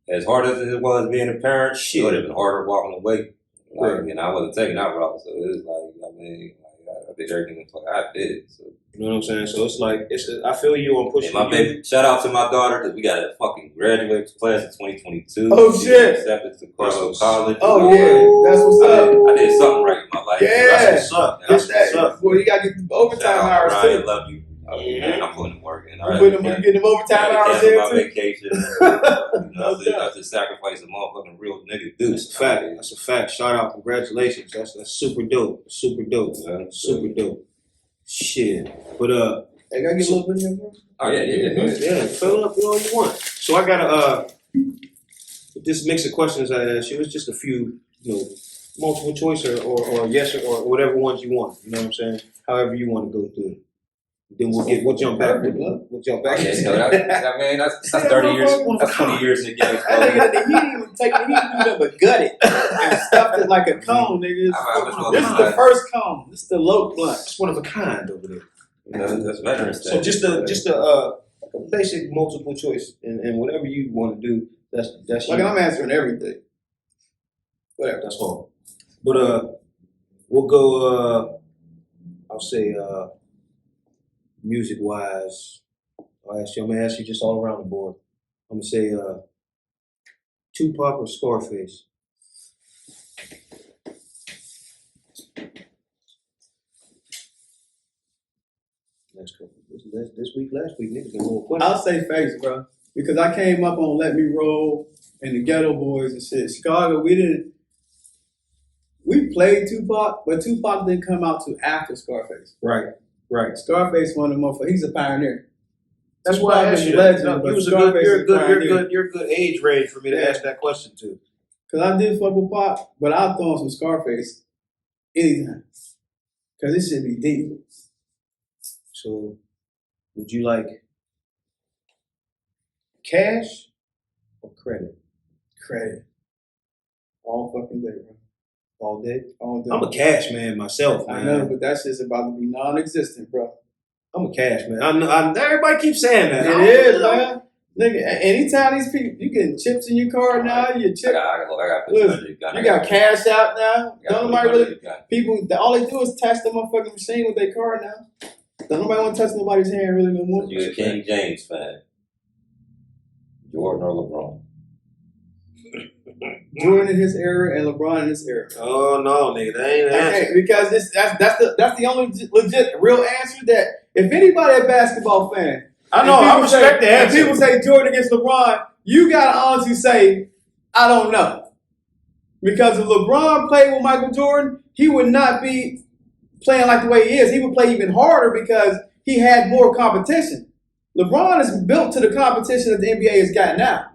as hard as it was being a parent. It would have been harder walking away. Like, and I wasn't taking that route, so it was like I did everything I did. So. You know what I'm saying? So it's like I feel you on pushing. My baby, shout out to my daughter because we got a fucking graduate class in 2022. Oh shit! Accepted to College. Oh yeah, that's what's up. I did something right in my life. Yeah, that's what's up. That's what's up. Boy, you gotta get the overtime hours too. I love you. I'm putting the work in. You getting them overtime hours there too. Vacation. That's a sacrifice a motherfucking real nigga do. That's a fact. That's a fact. Shout out, congratulations. That's super dope. Super dope. Super dope. Shit. But hey, gotta get a little bit of your Oh yeah. Fill up all you want. So I got this mix of questions I asked you. It's just a few, multiple choice or yes or whatever ones you want. You know what I'm saying? However you want to go through it. Then we'll jump back. We'll jump back. I mean, that's 30 years. That's 20 years in the game. That nigga, he didn't even take it. He didn't do but gut it and stuffed it like a cone, nigga. This is the first cone. This is the low blunt. It's one of a kind over there. That's veteran stuff. So just a basic multiple choice and whatever you want to do. That's like I'm answering everything. Whatever. That's all. But we'll go. I'll say music wise. I'm gonna ask you just all around the board. I'm gonna say Tupac or Scarface. Next couple. Last week, niggas got more questions. I'll say Face, bro, because I came up on Let Me Roll and the Ghetto Boys and shit. Chicago, we played Tupac, but Tupac didn't come out till after Scarface. Right. Scarface one of the motherfuckers. He's a pioneer. That's why I asked you that. You're a good age range for me to ask that question to. Cause I did fuck with Pac, but I'll throw on some Scarface anytime. Cause this should be deep. So, would you like cash or credit? Credit. All fucking day, bro. All day? All day. I'm a cash man myself, man. I know, but that shit's about to be non-existent, bro. I'm a cash man. I everybody keeps saying that. It is, man. Nigga, anytime these people, you getting chips in your card now, your chip. You got cash out now. Don't nobody really, people, all they do is touch the motherfucking machine with their card now. Don't nobody want to touch nobody's hand really no more. You're a King James fan. Jordan or LeBron? Jordan in his era and LeBron in his era. Oh no, nigga, that ain't the answer. Because that's the only legit real answer that if anybody a basketball fan, I know, I respect the answer. If people say Jordan against LeBron, you gotta honestly say, I don't know. Because if LeBron played with Michael Jordan, he would not be playing like the way he is. He would play even harder because he had more competition. LeBron is built to the competition that the NBA has got now.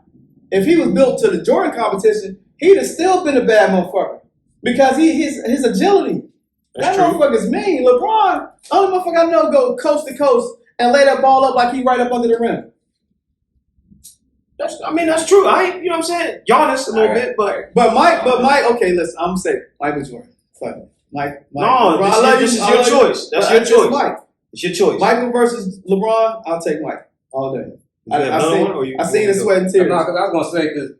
If he was built to the Jordan competition, he'd have still been a bad motherfucker. Because his agility. That motherfucker's mean. LeBron, only motherfucker I know go coast to coast and lay that ball up like he right up under the rim. That's true. You know what I'm saying? Giannis a little bit, but Mike, okay, listen, I'm gonna say Michael Jordan. Fuck it. Mike. No, this is your choice. That's your choice. Mike. It's your choice. Michael versus LeBron, I'll take Mike all day. I seen the sweat and tears. No, because I was gonna say, because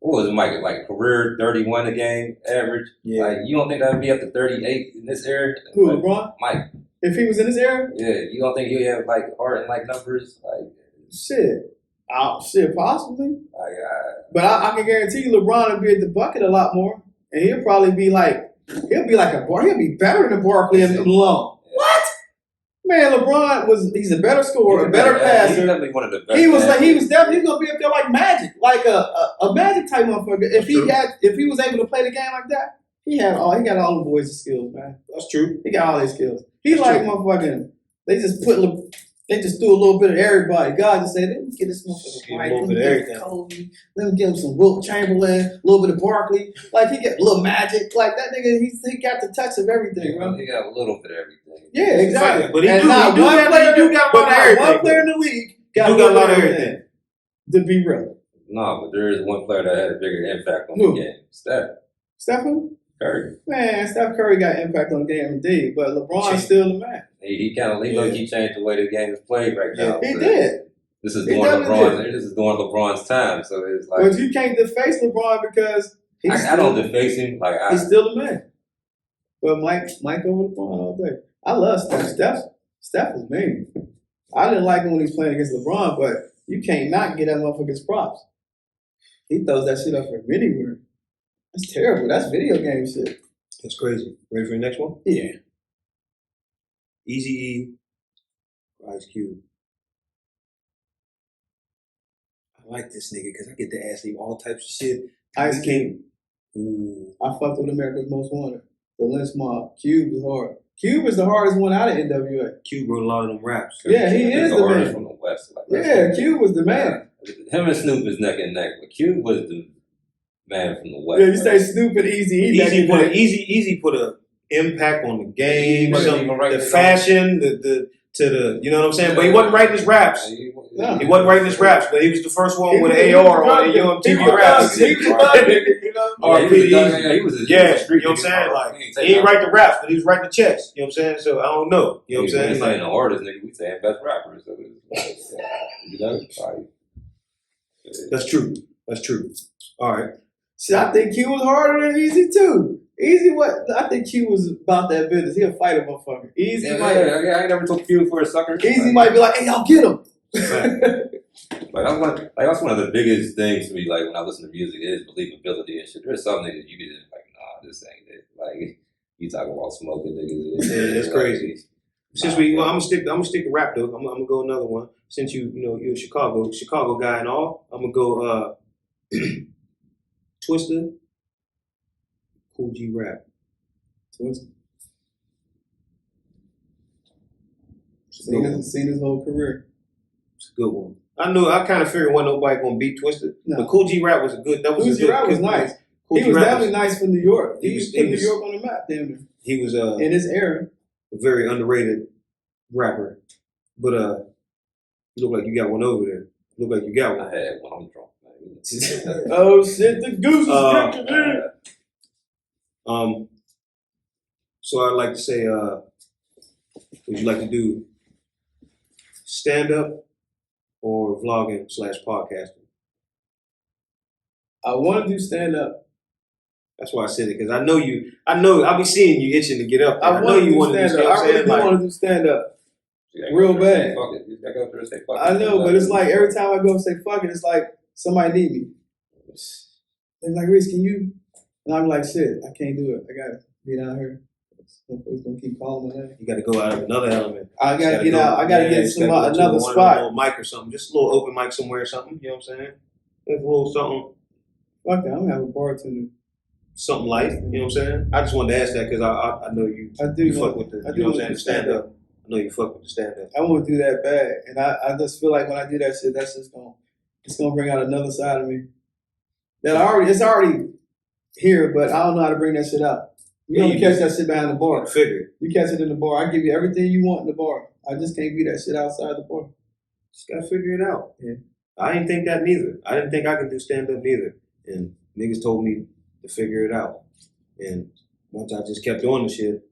what was it, Mike? Like career 31 a game average. Yeah. Like you don't think that would be up to 38 in this era? Who, like, LeBron? Mike. If he was in this era? Yeah. You don't think he'd have like art and like numbers? Like shit. Possibly. But I can guarantee you LeBron will be at the bucket a lot more. And he'll probably be like, he'll be better than Barkley and Malone. What? Man, LeBron he's a better scorer, a better passer. He's definitely one of the best. He was definitely gonna be up there like Magic, like a Magic type motherfucker. If he was able to play the game like that, he got all the boys' skills, man. That's true. He got all his skills. Motherfucking. They just threw a little bit of everybody. God just said, let me get this motherfucker right. Let me get Kobe. Let me give him some Wilt Chamberlain, a little bit of Barkley. Like he got a little Magic. Like that nigga, he got the touch of everything, bro. He got a little bit of everything. Yeah, exactly. But he got a lot of everything. One player in the league got a lot of everything. To be real. No, but there is one player that had a bigger impact on the game. Steph. Stephen? Curry. Man, Steph Curry got impact on the game indeed, but LeBron's still the man. He kind of he changed the way the game is played right now. He did. This is during LeBron's time, so it's like. But you can't deface LeBron because I don't deface him. He's still the man. But Mike over LeBron all day. I love Steph. Steph is mean. I didn't like him when he was playing against LeBron, but you can't not get that motherfucker's props. He throws that shit up from anywhere. That's terrible. That's video game shit. That's crazy. Ready for the next one? Yeah. Eazy-E, Ice Cube. I like this nigga because I get to ask him all types of shit. Ice Cube. Ooh. I fucked with America's Most Wanted. The Lynch Mob. Cube is hard. Cube is the hardest one out of NWA. Cube wrote a lot of them raps. Yeah, he is the man. From the West. Cube was the man. Him and Snoop is neck and neck, but Cube was the man from the West. Yeah, you say Snoop and Easy. Easy put a impact on the game, the fashion, you know what I'm saying? But he wasn't writing his raps. He wasn't writing his raps, but he was the first one with an AR on Young TV raps. He was a nigga, you know? He was you know what I'm saying? Like, he didn't write the raps, but he was writing the checks. You know what I'm saying? So I don't know. You know what I'm saying? Like, an artist, nigga, we saying best rappers. So it's you know, That's true. That's true. All right. See, I think Q was harder than Easy too. Easy, I think Q was about that business. He'll fight a motherfucker. Easy I never took Q for a sucker. Easy might be like, hey, y'all get him. That's one of the biggest things to me. Like when I listen to music, is believability and shit. There's some niggas you get like, nah, this ain't it. Like you talking about smoking niggas. Yeah, that's crazy. Since I'm gonna stick to rap though. I'm gonna go another one. Since you're a Chicago guy and all, I'm gonna go Twista, Cool G Rap. Twista. Seen his whole career. It's a good one. I kind of figured wasn't nobody gonna beat Twista, but Cool G Rap was a good. Cool G Rap was nice. He was definitely nice for New York. He put New York on the map, damn near. He was in his era a very underrated rapper. But you look like you got one over there. You look like you got one. I had one. I'm drunk. Oh shit, the goose is drinking. So I'd like to say, would you like to do stand up or vlogging / podcasting? I want to do stand up. That's why I said it, because I know I'll be seeing you itching to get up. I know you want to do stand up. I really want to do stand up. Real bad. I know, but it's like every time I go and say fuck it, it's like somebody need me. They're like, Reece, can you? And I'm like, shit, I can't do it. I gotta be down here. Folks gonna keep calling my name. You gotta go out of another element. I gotta get out. I gotta get another spot. A little mic or something. Just a little open mic somewhere or something. You know what I'm saying? Just a little something. Fuck it, I'm gonna have a bartender. Something light. You know what I'm saying? I just wanted to ask that because I know you. You fuck with the. You know what I'm saying? The stand up. I know you fuck with the stand up. I want to do that bad, and I just feel like when I do that shit, that's just gonna bring out another side of me. That it's already here, but I don't know how to bring that shit out. You don't catch that shit behind the bar. Figure. You catch it in the bar. I give you everything you want in the bar. I just can't be that shit outside the bar. Just gotta figure it out. Yeah. I didn't think that neither. I didn't think I could do stand up neither. And niggas told me to figure it out. And once I just kept doing the shit,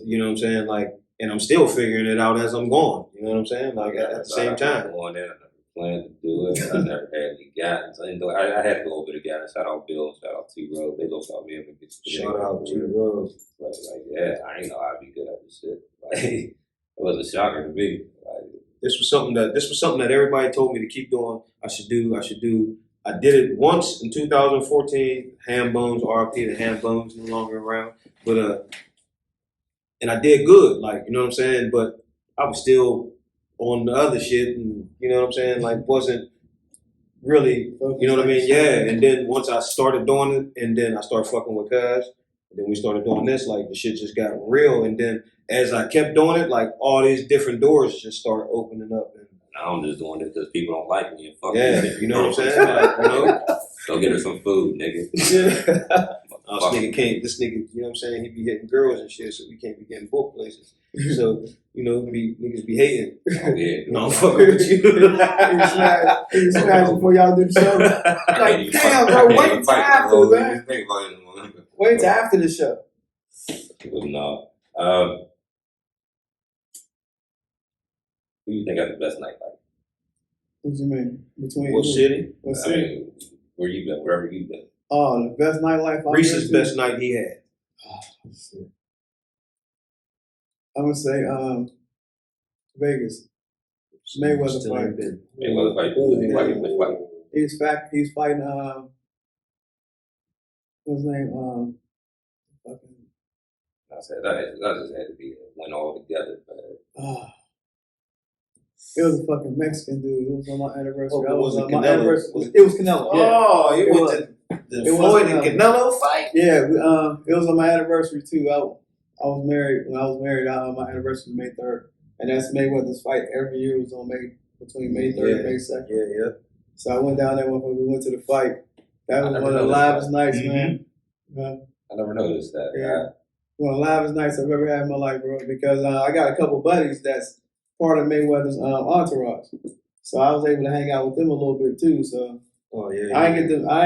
you know what I'm saying? Like, and I'm still figuring it out as I'm going. You know what I'm saying? Like at the same time. Plan to do it. I never had any guidance. I had a little bit of guidance. Shout out Bill, shout out T-Rose. They looked out me and get shout out T-Rose. Like, yeah, I ain't know I'd be good at this shit. Like, it was a shocker to me. Like, this was something that everybody told me to keep doing. I should do. I did it once in 2014. Ham Bones, RP, the Ham Bones no longer around. But and I did good. Like, you know what I'm saying? But I was still on the other shit, and you know what I'm saying, like wasn't really, you know what I mean? Yeah. And then once I started doing it, and then I started fucking with Cuz, and then we started doing this, like the shit just got real. And then as I kept doing it, like all these different doors just started opening up. And now I'm just doing it because people don't like me and fuck me. You know what I'm saying? Like, you know, go get her some food, nigga. Yeah. This nigga, you know what I'm saying? He be hitting girls and shit, so we can't be getting booked places. So, you know, niggas be hating. Oh, yeah. No, I'm fucking with you. He smash before y'all do the show. Like, damn, bro, wait time for man. Wait till after the show. People know. Who do you think got the best nightlife? What you mean? Between What who? city? What I city? mean, where you been? Wherever you been. Oh, the best nightlife. Reese's best night he had. Oh, shit. I'm gonna say Vegas. Mayweather Still fight. ain't been. Mayweather fight. Ooh. Which fight? He's fighting what's his name? Fucking I said that just had to be a win all together. it was a fucking Mexican dude. It was on my anniversary. Oh, I was it on my Canelo? anniversary. It was Canelo. Yeah. Oh, you It went was. to the It was Floyd and Canelo fight? Yeah, it was on my anniversary too. I was married when I was married. My anniversary was May 3rd, and that's Mayweather's fight. Every year was on between May 3rd and May 2nd. Yeah. So I went down there. We went to the fight. That was I one never of the noticed livest nights, man. I never noticed that. Yeah. One of the livest nights I've ever had in my life, bro. Because I got a couple buddies that's part of Mayweather's entourage, so I was able to hang out with them a little bit too. So I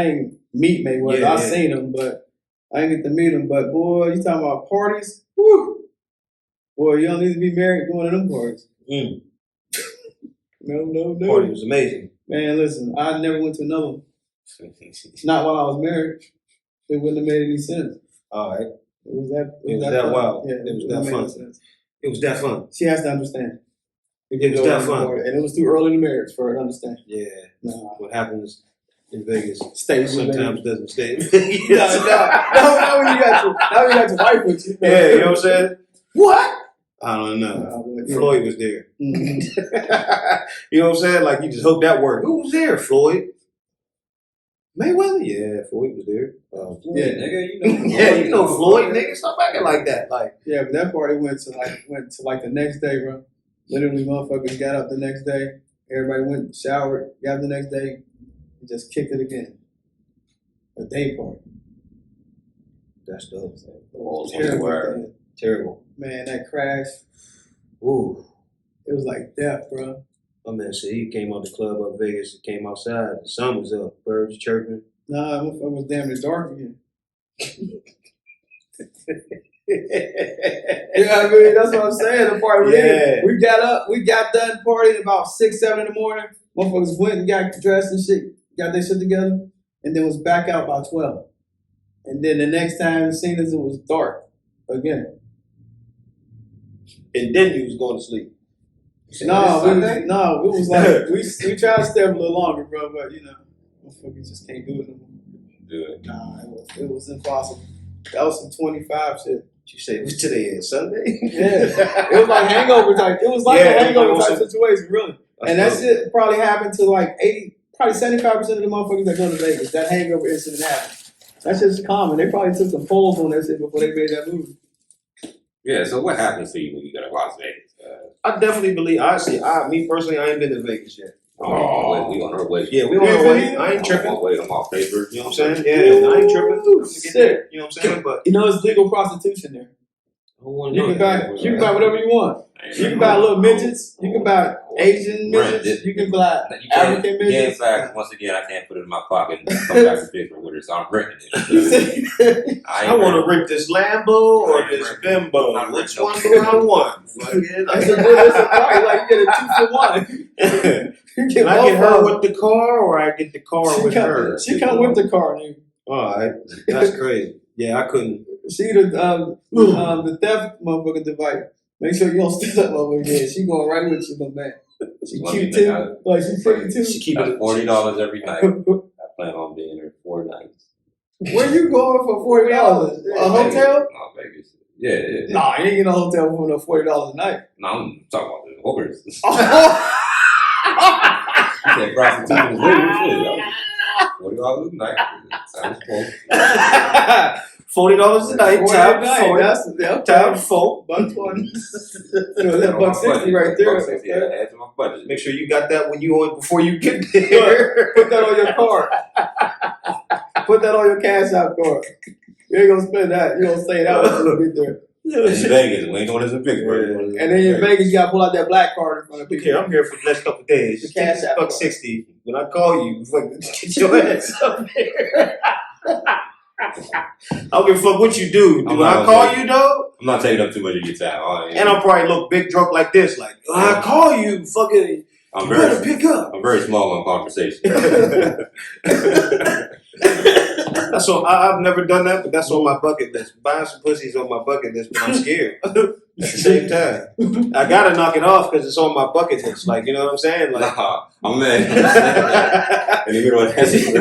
ain't meet Mayweather. I seen him, but I ain't get to meet him. But boy, you talking about parties? Woo! Boy, you don't need to be married going to them parties. No. Party was amazing. Man, listen, I never went to another one. Not while I was married. It wouldn't have made any sense. All right. It was that that fun. wild. Yeah, It was wouldn't that have made fun. no sense. It was that fun. She has to understand. It was that fun. And it was too early in the marriage for her to understand. Yeah. No. What happens in Vegas Stays with sometimes Vegas. doesn't stay. No, when you got your wife with you. Yeah, you know what I'm saying? What? I don't know. Yeah. Floyd was there. Mm-hmm. You know what I'm saying? Like you just hope that worked. Who was there? Floyd? Mayweather? Yeah, Floyd was there. Yeah, nigga, you know. Yeah, you know Floyd, nigga. Stop acting like that. Like, yeah, but that party went to the next day, bro. Literally, motherfuckers got up the next day. Everybody went showered, got up the next day, and just kicked it again. A day party. that's dope. Terrible. Man, that crash. Ooh. It was like death, bro. My man said he came out the club up Vegas and came outside. The sun was up, birds chirping. Nah, it was damn near dark again. Yeah, I mean, that's what I'm saying. The party we got done partying about 6, 7 in the morning. Motherfuckers went and got dressed and shit, got their shit together, and then was back out by 12. And then the next time seen us, it was dark again. And then you was going to sleep. No, it was like we tried to stay up a little longer, bro, but you know, motherfuckers just can't do it no more. Do it. Nah, it was impossible. That was some 25 shit. You say, what's today? Sunday? Yeah, it was like hangover type. It was like a hangover type situation, really. And that shit probably happened to like 75% of the motherfuckers that go to Vegas. That hangover incident happened. That's just common. They probably took some polls on that shit before they made that move. Yeah, so what happens to you when you go to Las Vegas? I definitely believe. Me personally, I ain't been to Vegas yet. Oh, we on our way. Yeah, we on our way. I ain't tripping. I'm off paper. You know what I'm saying? Yeah, I ain't tripping. I'm gonna get there. You know what I'm saying? But You know, it's legal prostitution there. I don't want You can buy whatever you want. You can buy little midgets. You can buy Asian midgets. You can buy African midgets. Yeah, in fact, once again, I can't put it in my pocket and come back to Pittsburgh with it, so I'm renting it. I want to rent this Lambo or this Bimbo. Which one do I want? It's a party, like you get a 2-for-1. Can I get her with the car or I get the car with her? She come with the car, nigga. All right, that's crazy. Yeah, I couldn't. She the theft motherfucker device. Make sure you don't steal that motherfucker again. She going right with you, my man. She cute too. Like she's pretty too. She keep it $40 every night. I plan on being there 4 nights. Where you going for $40? A hotel? No, Vegas. Yeah. Nah, you ain't get a hotel for no $40 a night. No, I'm talking about the horse. You said prostitution is legal. $40 a night. Sounds cool. $40 a night. Times 4. $120. That $160 right there. $160, add to my budget. Make sure you got that when you on before you get there. Put that on your card. Put that on your cash out card. You ain't gonna spend that. You gonna stay that when you get there. In Vegas, we ain't doing this in Pittsburgh. And then in Vegas, you gotta pull out that black card in front of people. Okay, I'm here for the next couple of days. The cash out. $160. When I call you, fucking get your ass up there. don't give a fuck what you do. When I call you, though, I'm not taking up too much of your time. And I'll probably look big drunk like this, like when I call you, fucking. You better pick up. I'm very small on conversation. That's all. I've never done that, but that's on my bucket list. Buying some pussies on my bucket list, but I'm scared at the same time. I gotta knock it off because it's on my bucket list. Like, you know what I'm saying? Like, nah, I'm mad. In the middle of that shit.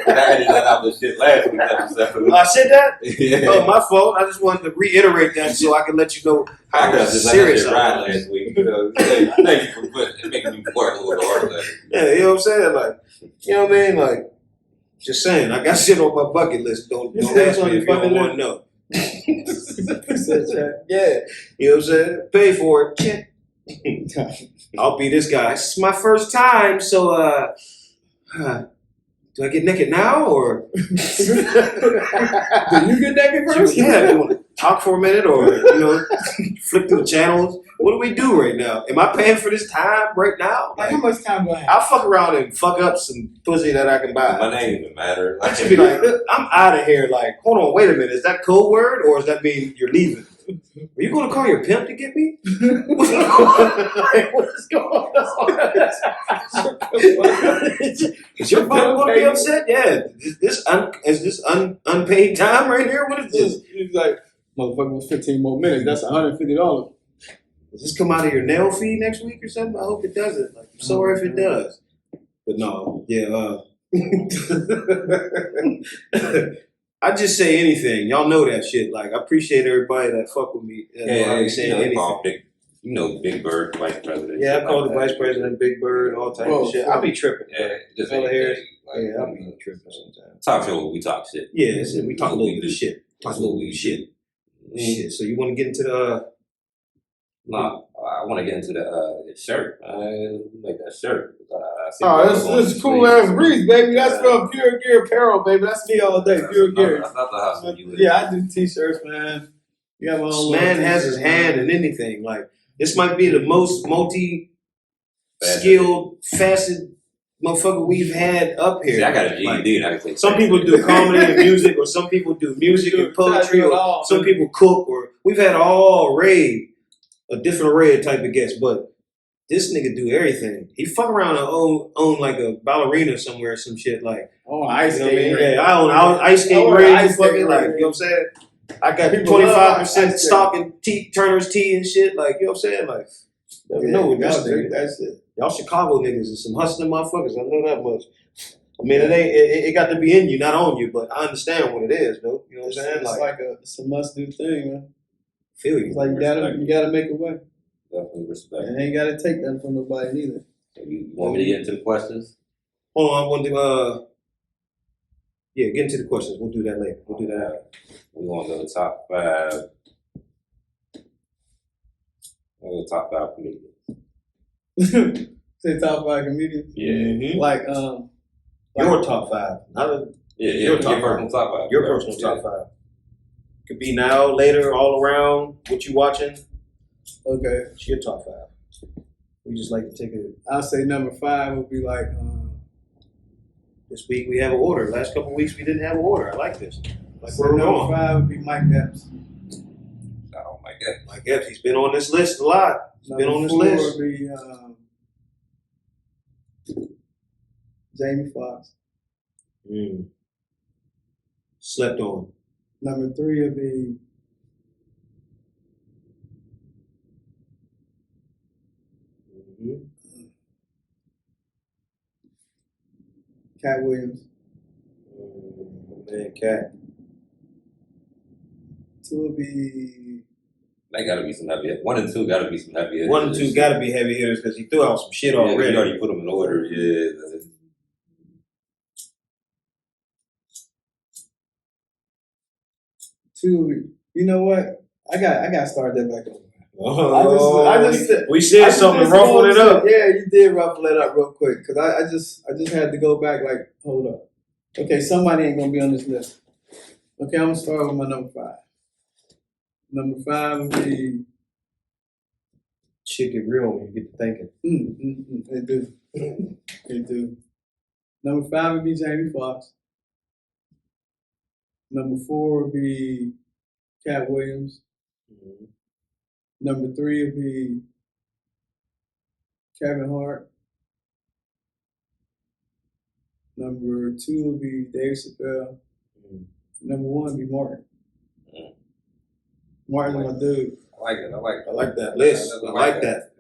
I had to let out this shit last week. I said that? Yeah. Oh, my fault. I just wanted to reiterate that so I can let you know how serious I was. Last week. Thank you for making me work a little harder. Yeah, you know what I'm saying? Like, you know what I mean? Like, just saying, I got shit on my bucket list. Don't ask me if you don't want to know. Yeah, you know what I'm saying? Pay for it. I'll be this guy. This is my first time, so do I get naked now or do you get naked first? Yeah, do you want to talk for a minute or flip through the channels? What do we do right now? Am I paying for this time right now? Like how much time do I have? I'll fuck around and fuck up some pussy that I can buy. My name even matter. I should be like, I'm out of here. Like, hold on, wait a minute. Is that code word or does that mean you're leaving? Are you going to call your pimp to get me? What's going on? Is your pimp going to be upset? Yeah. Is this unpaid time right here? What is this? He's like, motherfucker, was 15 more minutes. That's $150. Does this come out of your nail fee next week or something? I hope it doesn't. Like, I'm sorry if it does. But no, yeah. I just say anything. Y'all know that shit. Like, I appreciate everybody that fuck with me. Big Bird, Vice President. Yeah, I call the Vice President Big Bird, all type of shit. I be tripping. Yeah, just I be tripping sometimes. Talk show, we talk shit. Yeah, we talk a little bit of shit. Talk a little bit of shit. Shit. So you want to get into the... Nah, I want to get into the shirt. Make that shirt. This Cool Ass Reece, baby. That's from Pure Gear Apparel, baby. That's me all day. Pure Gear. That's not the hustle you Yeah, I do t-shirts, man. You have this man has his hand in anything. Like, this might be the most multi-skilled, facet motherfucker we've had up here. See, I got a GED and I can say some people do comedy and music, or some people do music and poetry, or some people cook, or we've had a different array of type of guests, but this nigga do everything. He fuck around and own like a ballerina somewhere or some shit like. Oh, ice skating. Yeah, I own ice skating rigs. Like, you know what I'm saying? I got 25% stock in Turner's Tea and shit. Like, you know what I'm saying? Like, never know what this nigga. That's it. Y'all Chicago niggas is some hustling motherfuckers. I know that much. I mean, it got to be in you, not on you, but I understand what it is, though. You know what I'm saying? It's a must-do thing, man. Feel you. It's like you gotta make a way. Definitely respect. And ain't gotta take that from nobody neither. You want me to get into the questions? Hold on, I want to get into the questions. We'll do that later. We'll do that after. We want to go to top 5. We'll go to top 5 comedians. Say top 5 comedians? Yeah. Mm-hmm. Like your top 5. Your personal top 5. Your personal top 5. Could be now, later, all around. What you watching? Okay. It's your top 5. We just like to take it. I'll say number 5 would be like. This week we have an order. Last couple of weeks we didn't have an order. I like this. Like so number 5 would be Mike Epps. Oh my God. Mike Epps. He's been on this list a lot. He's been on this list. Number 4 would be Jamie Foxx. Slept on. Number 3 would be Cat Williams. Man, Cat. 2 would be. That gotta be some heavy. 1 and 2 gotta be some heavy hitters. 1 and 2 gotta be heavy hitters because he threw out some shit already. You already put them in order. Yeah. 2. You know what? I got to start that back over. We said something, ruffled it up. Yeah, you did ruffle it up real quick because I just had to go back. Like, hold up. Okay, somebody ain't gonna be on this list. Okay, I'm gonna start with my number 5. Number 5 would be. Shit get real when you get to thinking. They do. They do. Number 5 would be Jamie Foxx. Number 4 would be Cat Williams. Number 3 would be Kevin Hart. Number 2 would be Dave Chappelle. Number 1 would be Martin. Martin's my dude. I like it. I like that list. I like that.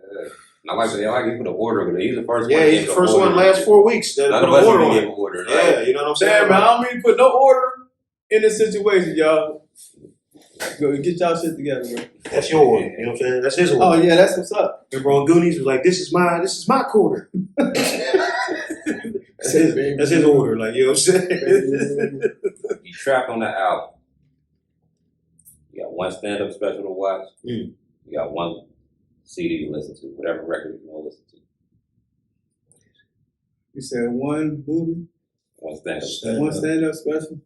I like it. I like it for the order, but he's the first one. Yeah, he's the first one last 4 weeks. None of us even give order. Yeah, you know what I'm saying? Damn, man, I don't mean to put no order in this situation, y'all. Go get y'all shit together, bro. That's your order. You know what I'm saying? That's his order. Oh yeah, that's what's up. Remember on Goonies was like, this is my quarter. That's his order, like, you know what I'm saying? You trap on the album. You got one stand-up special to watch. You got one CD to listen to, whatever record you want to listen to. You said one movie? One stand-up special. One stand-up special?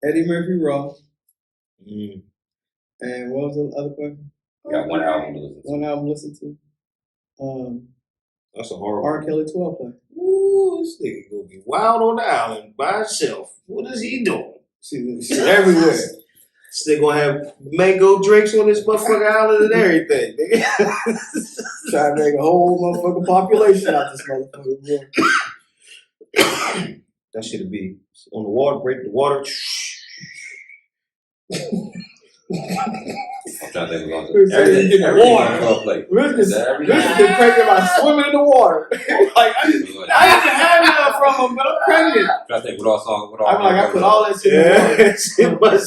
Eddie Murphy Raw. And what was the other question? You got one album to listen to. One album to listen to. That's a horrible. R. Kelly 12 play. Ooh, this nigga gonna be wild on the island by himself. What is he doing? Shit everywhere. This nigga gonna have mango drinks on this motherfucking island and everything, nigga. Trying to make a whole motherfucking population out this motherfucker, bro. That should be on the water, break the water. I'm trying to think of Everything in the water. Play. This is pregnant by swimming in the water. Like, I didn't have none from him, but I'm pregnant. I'm trying to think what all songs. I'm like, I put all that shit in the water.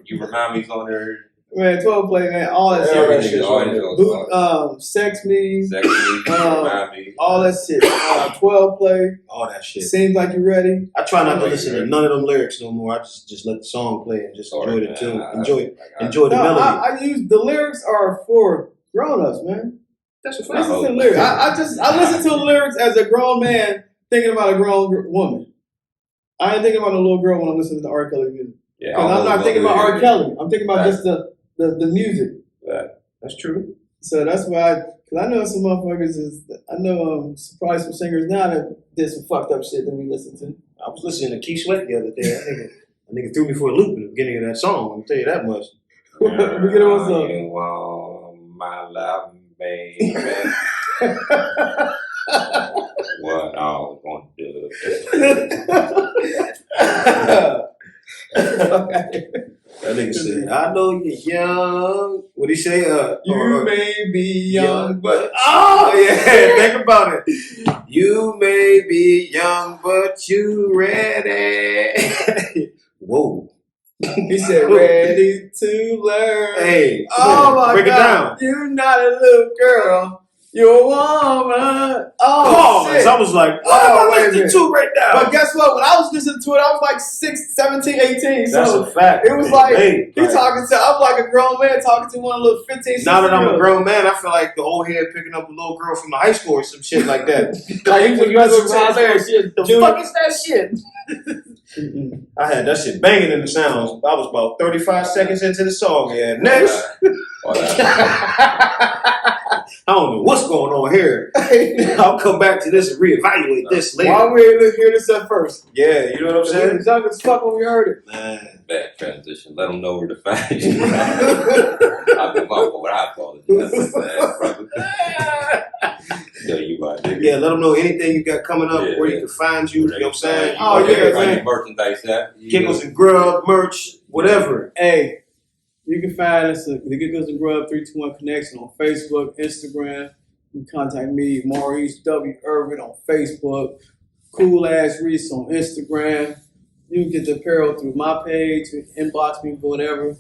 You remind me on there. Man, 12 play, man, all that shit. Sex Me, Remind Me. all that shit. 12 play. All that shit. Seems Like You're Ready. I try not to listen to none of them lyrics no more. I just let the song play and just enjoy the tune. Enjoy the melody. I use the lyrics are for grown-ups, man. That's a fact. Listen to the lyrics. I listen to the lyrics as a grown man thinking about a grown woman. I ain't thinking about a little girl when I'm listening to R. Kelly music. Yeah, I'm not thinking about R. Kelly. I'm thinking about just the music. That's true. So that's why, because I know some motherfuckers I know probably some singers now that did some fucked up shit that we listen to. I was listening to Keith Sweat the other day. That nigga threw me for a loop in the beginning of that song. I'll tell you that much. Beginning of what song? You want my love, baby. What I was going to do. That nigga said, I know you're young. What'd he say? You may be young, but... Oh, yeah. Think about it. You may be young, but you ready. Whoa. He said, ready to learn. Hey. Oh, my break God. It down. You're not a little girl. You're a woman. Oh, shit. So I was like, what am I listening to right now? But guess what? When I was listening to it, I was like 17, 18. That's so a fact. It was like, I'm like a grown man talking to one of the little 15, 16 Now that I'm a grown man, I feel like the old head picking up a little girl from the high school or some shit like that. Like, when you was around there, the fuck is that shit? I had that shit banging in the sounds. I was about 35 seconds into the song. Yeah, next. I don't know what's going on here. I'll come back to this and reevaluate this later. Why we didn't hear this at first? Yeah, you know what I'm saying? It was young as fuck when we heard it. Man. Bad transition. Let them know where to find you. I'll come up with what I call it. That's brother. Yeah, let them know anything you got coming up, where you can find you. You know what I'm saying? Oh, yeah, man. Merchandise at. Giggles and Grub, merch, whatever. Hey, you can find us at the Giggles and Grub 321 Connection on Facebook, Instagram. You can contact me, Maurice W. Irvin on Facebook, Cool Ass Reece on Instagram. You can get the apparel through my page, inbox me, whatever.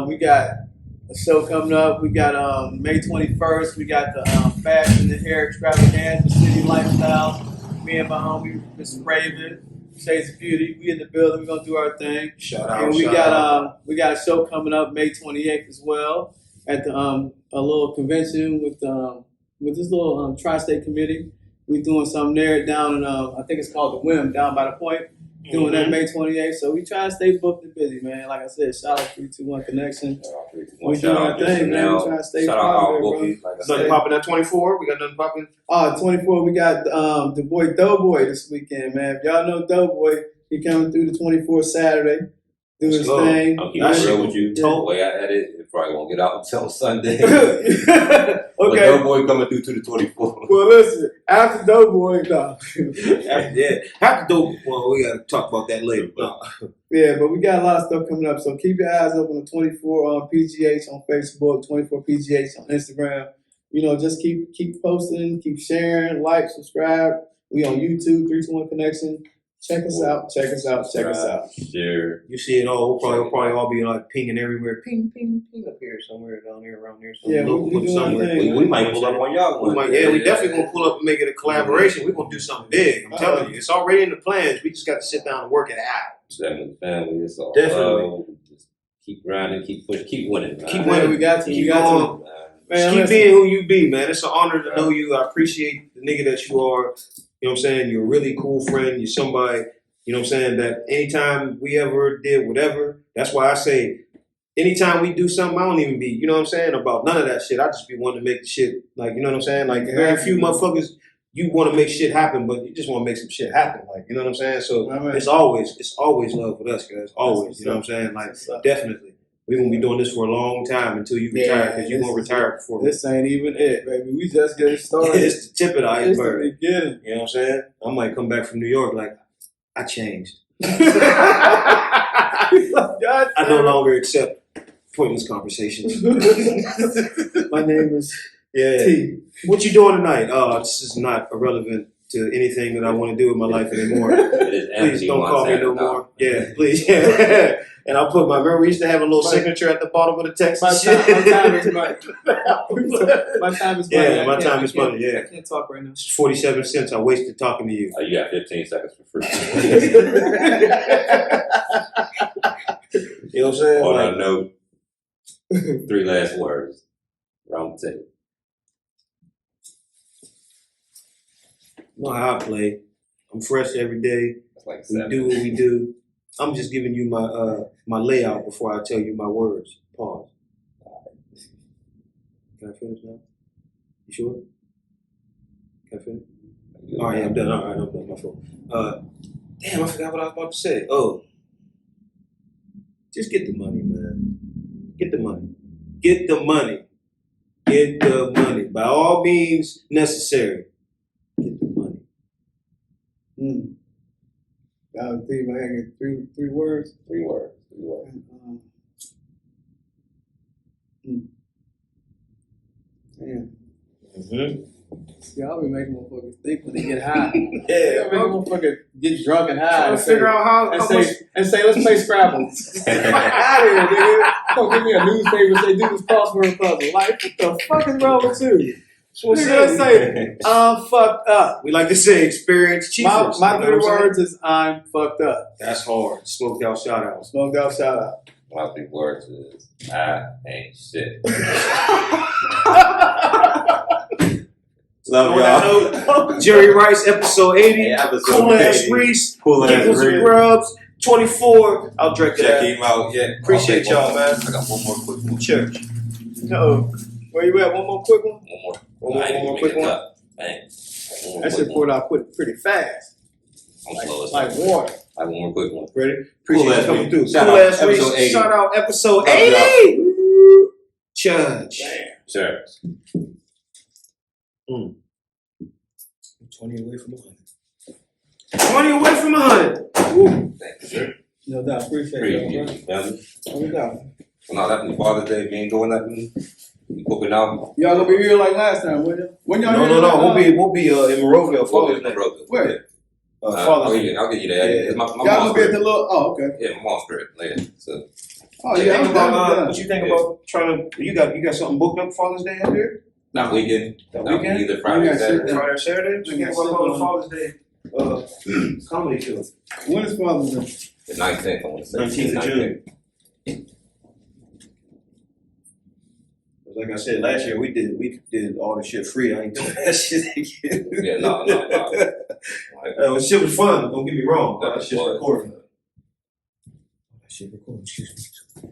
We got a show coming up. We got May 21st. We got the Fashion and Hair Extravaganza, City Lifestyle. Me and my homie, Mr. Raven, Shades of Beauty. We in the building. We're gonna do our thing. Shout out. And we got a show coming up May 28th as well at the a little convention with this little tri-state committee. We doing something there down in I think it's called the Whim down by the point. doing that May 28th. So we try to stay booked and busy, man. Like I said, shout out 321 Connection. We doing our thing, man. We trying to stay positive, bro. Nothing popping at 24? We got nothing popping? 24, we got the boy Doughboy this weekend, man. If y'all know Doughboy, he coming through the 24th Saturday. Do his thing. I'll keep it real with you. The way I had it probably won't get out until Sunday. Okay. But Doughboy coming through to the 24th. Well, listen, after Doughboy, no. After Doughboy, well, we got to talk about that later. Yeah, but we got a lot of stuff coming up. So keep your eyes open on 24 on PGH on Facebook, 24 PGH on Instagram. You know, just keep posting, keep sharing, like, subscribe. We on YouTube, 321 Connection. Check us out. Sure. You see it all. We'll probably all be like pinging everywhere. Ping, ping, ping up here, somewhere, down here, around here. Yeah, we do our thing. We might pull up on y'all one. We definitely gonna pull up and make it a collaboration. We're gonna do something big. I'm telling you, it's already in the plans. We just got to sit down and work it out. Family, it's all definitely. Just keep grinding, keep pushing, keep winning. Man. Keep winning. We got to. Keep going. Man, keep being who you be, man. It's an honor to know you. I appreciate the nigga that you are. You know what I'm saying? You're a really cool friend. You're somebody. You know what I'm saying? That anytime we ever did whatever, that's why I say, anytime we do something, I don't even be, you know what I'm saying, about none of that shit. I just be wanting to make the shit, like, you know what I'm saying? Like, very few motherfuckers, you want to make shit happen, but you just want to make some shit happen. Like, you know what I'm saying? So it's always love with us, guys. Always. You know what I'm saying? Like, definitely. We're going to be doing this for a long time until you retire, because you're going to retire before this ain't even it, baby. We just getting started. It's the tip of the iceberg. It's the beginning. You know what I'm saying? I might come back from New York like, I changed. I no longer accept pointless conversations. My name is T. What you doing tonight? This is not irrelevant to anything that I want to do with my life anymore. Please don't call me no more. Yeah, please. Yeah. And I'll put remember we used to have a little signature at the bottom of the text. My time is money. My time is money. Yeah, my time is money. Yeah. I can't talk right now. It's 47 cents I wasted talking to you. You got 15 seconds for free. You know what I'm saying? On that note, 3 last words. Round the table. You know how I play. I'm fresh every day. That's like we do what we do. I'm just giving you my layout before I tell you my words. Pause. Can I finish now? You sure? Can I finish? All right, I'm done. All right, I'm done. My fault. Damn, I forgot what I was about to say. Oh. Just get the money, man. Get the money. Get the money. Get the money. By all means necessary. Get the money. I think I had three words. 3 words. Damn. Mm-hmm. See, I'll be making motherfuckers think when they get high. Yeah, I'll make motherfuckers get drunk and high. Let's figure out how much. And say, let's play Scrabble. Out of here, nigga. Don't give me a newspaper and say, do this crossword puzzle. Like, what the fuck is wrong with you? Let's say, I'm fucked up. We like to say experience cheapers. My 3 words is I'm fucked up. That's hard. Smoked out shout out. Smoked out shout out. My 3 words is I ain't shit. Love y'all. Jerry Rice, episode 80. Cool Ass Reece. Giggles and Grubs. 24. I'll direct that. Check him out. Yeah. Appreciate y'all, man. I got one more quick one. Church. No. Where you at? One more quick one? One more quick one. Dang. That shit poured out pretty fast. Like water. Like one more quick one. Ready? Cool Appreciate Ass you coming Reece. through. Shout Cool out Ass Reece. episode 80. Shout out episode Love 80. Church. Sure. 20 away from 100. 20 away from 100. Thank you, sir. No doubt. Appreciate it, bro. No doubt. So now that Father's Day, we ain't doing nothing. We cooking out. Y'all gonna be here like last time, wouldn't you? When y'all No. We'll be in Monroeville. Father's Day. Where? Father's Day. I'll get you that. Yeah. My Y'all gonna be at the little. Oh, okay. Yeah, my mom's crib later. So. Oh yeah. What you think about trying to? You got something booked up Father's Day out there? Not weekend. That Not weekend? either Friday or Saturday. Friday or Saturday? We got on Father's Day comedy show. When is Father's Day? The 19th, I want to say. 19th of June. Like I said, last year we did all the shit free. I ain't doing that shit again. Yeah, no. Shit was fun. Don't get me wrong. That shit's recording. That shit recording. Excuse me.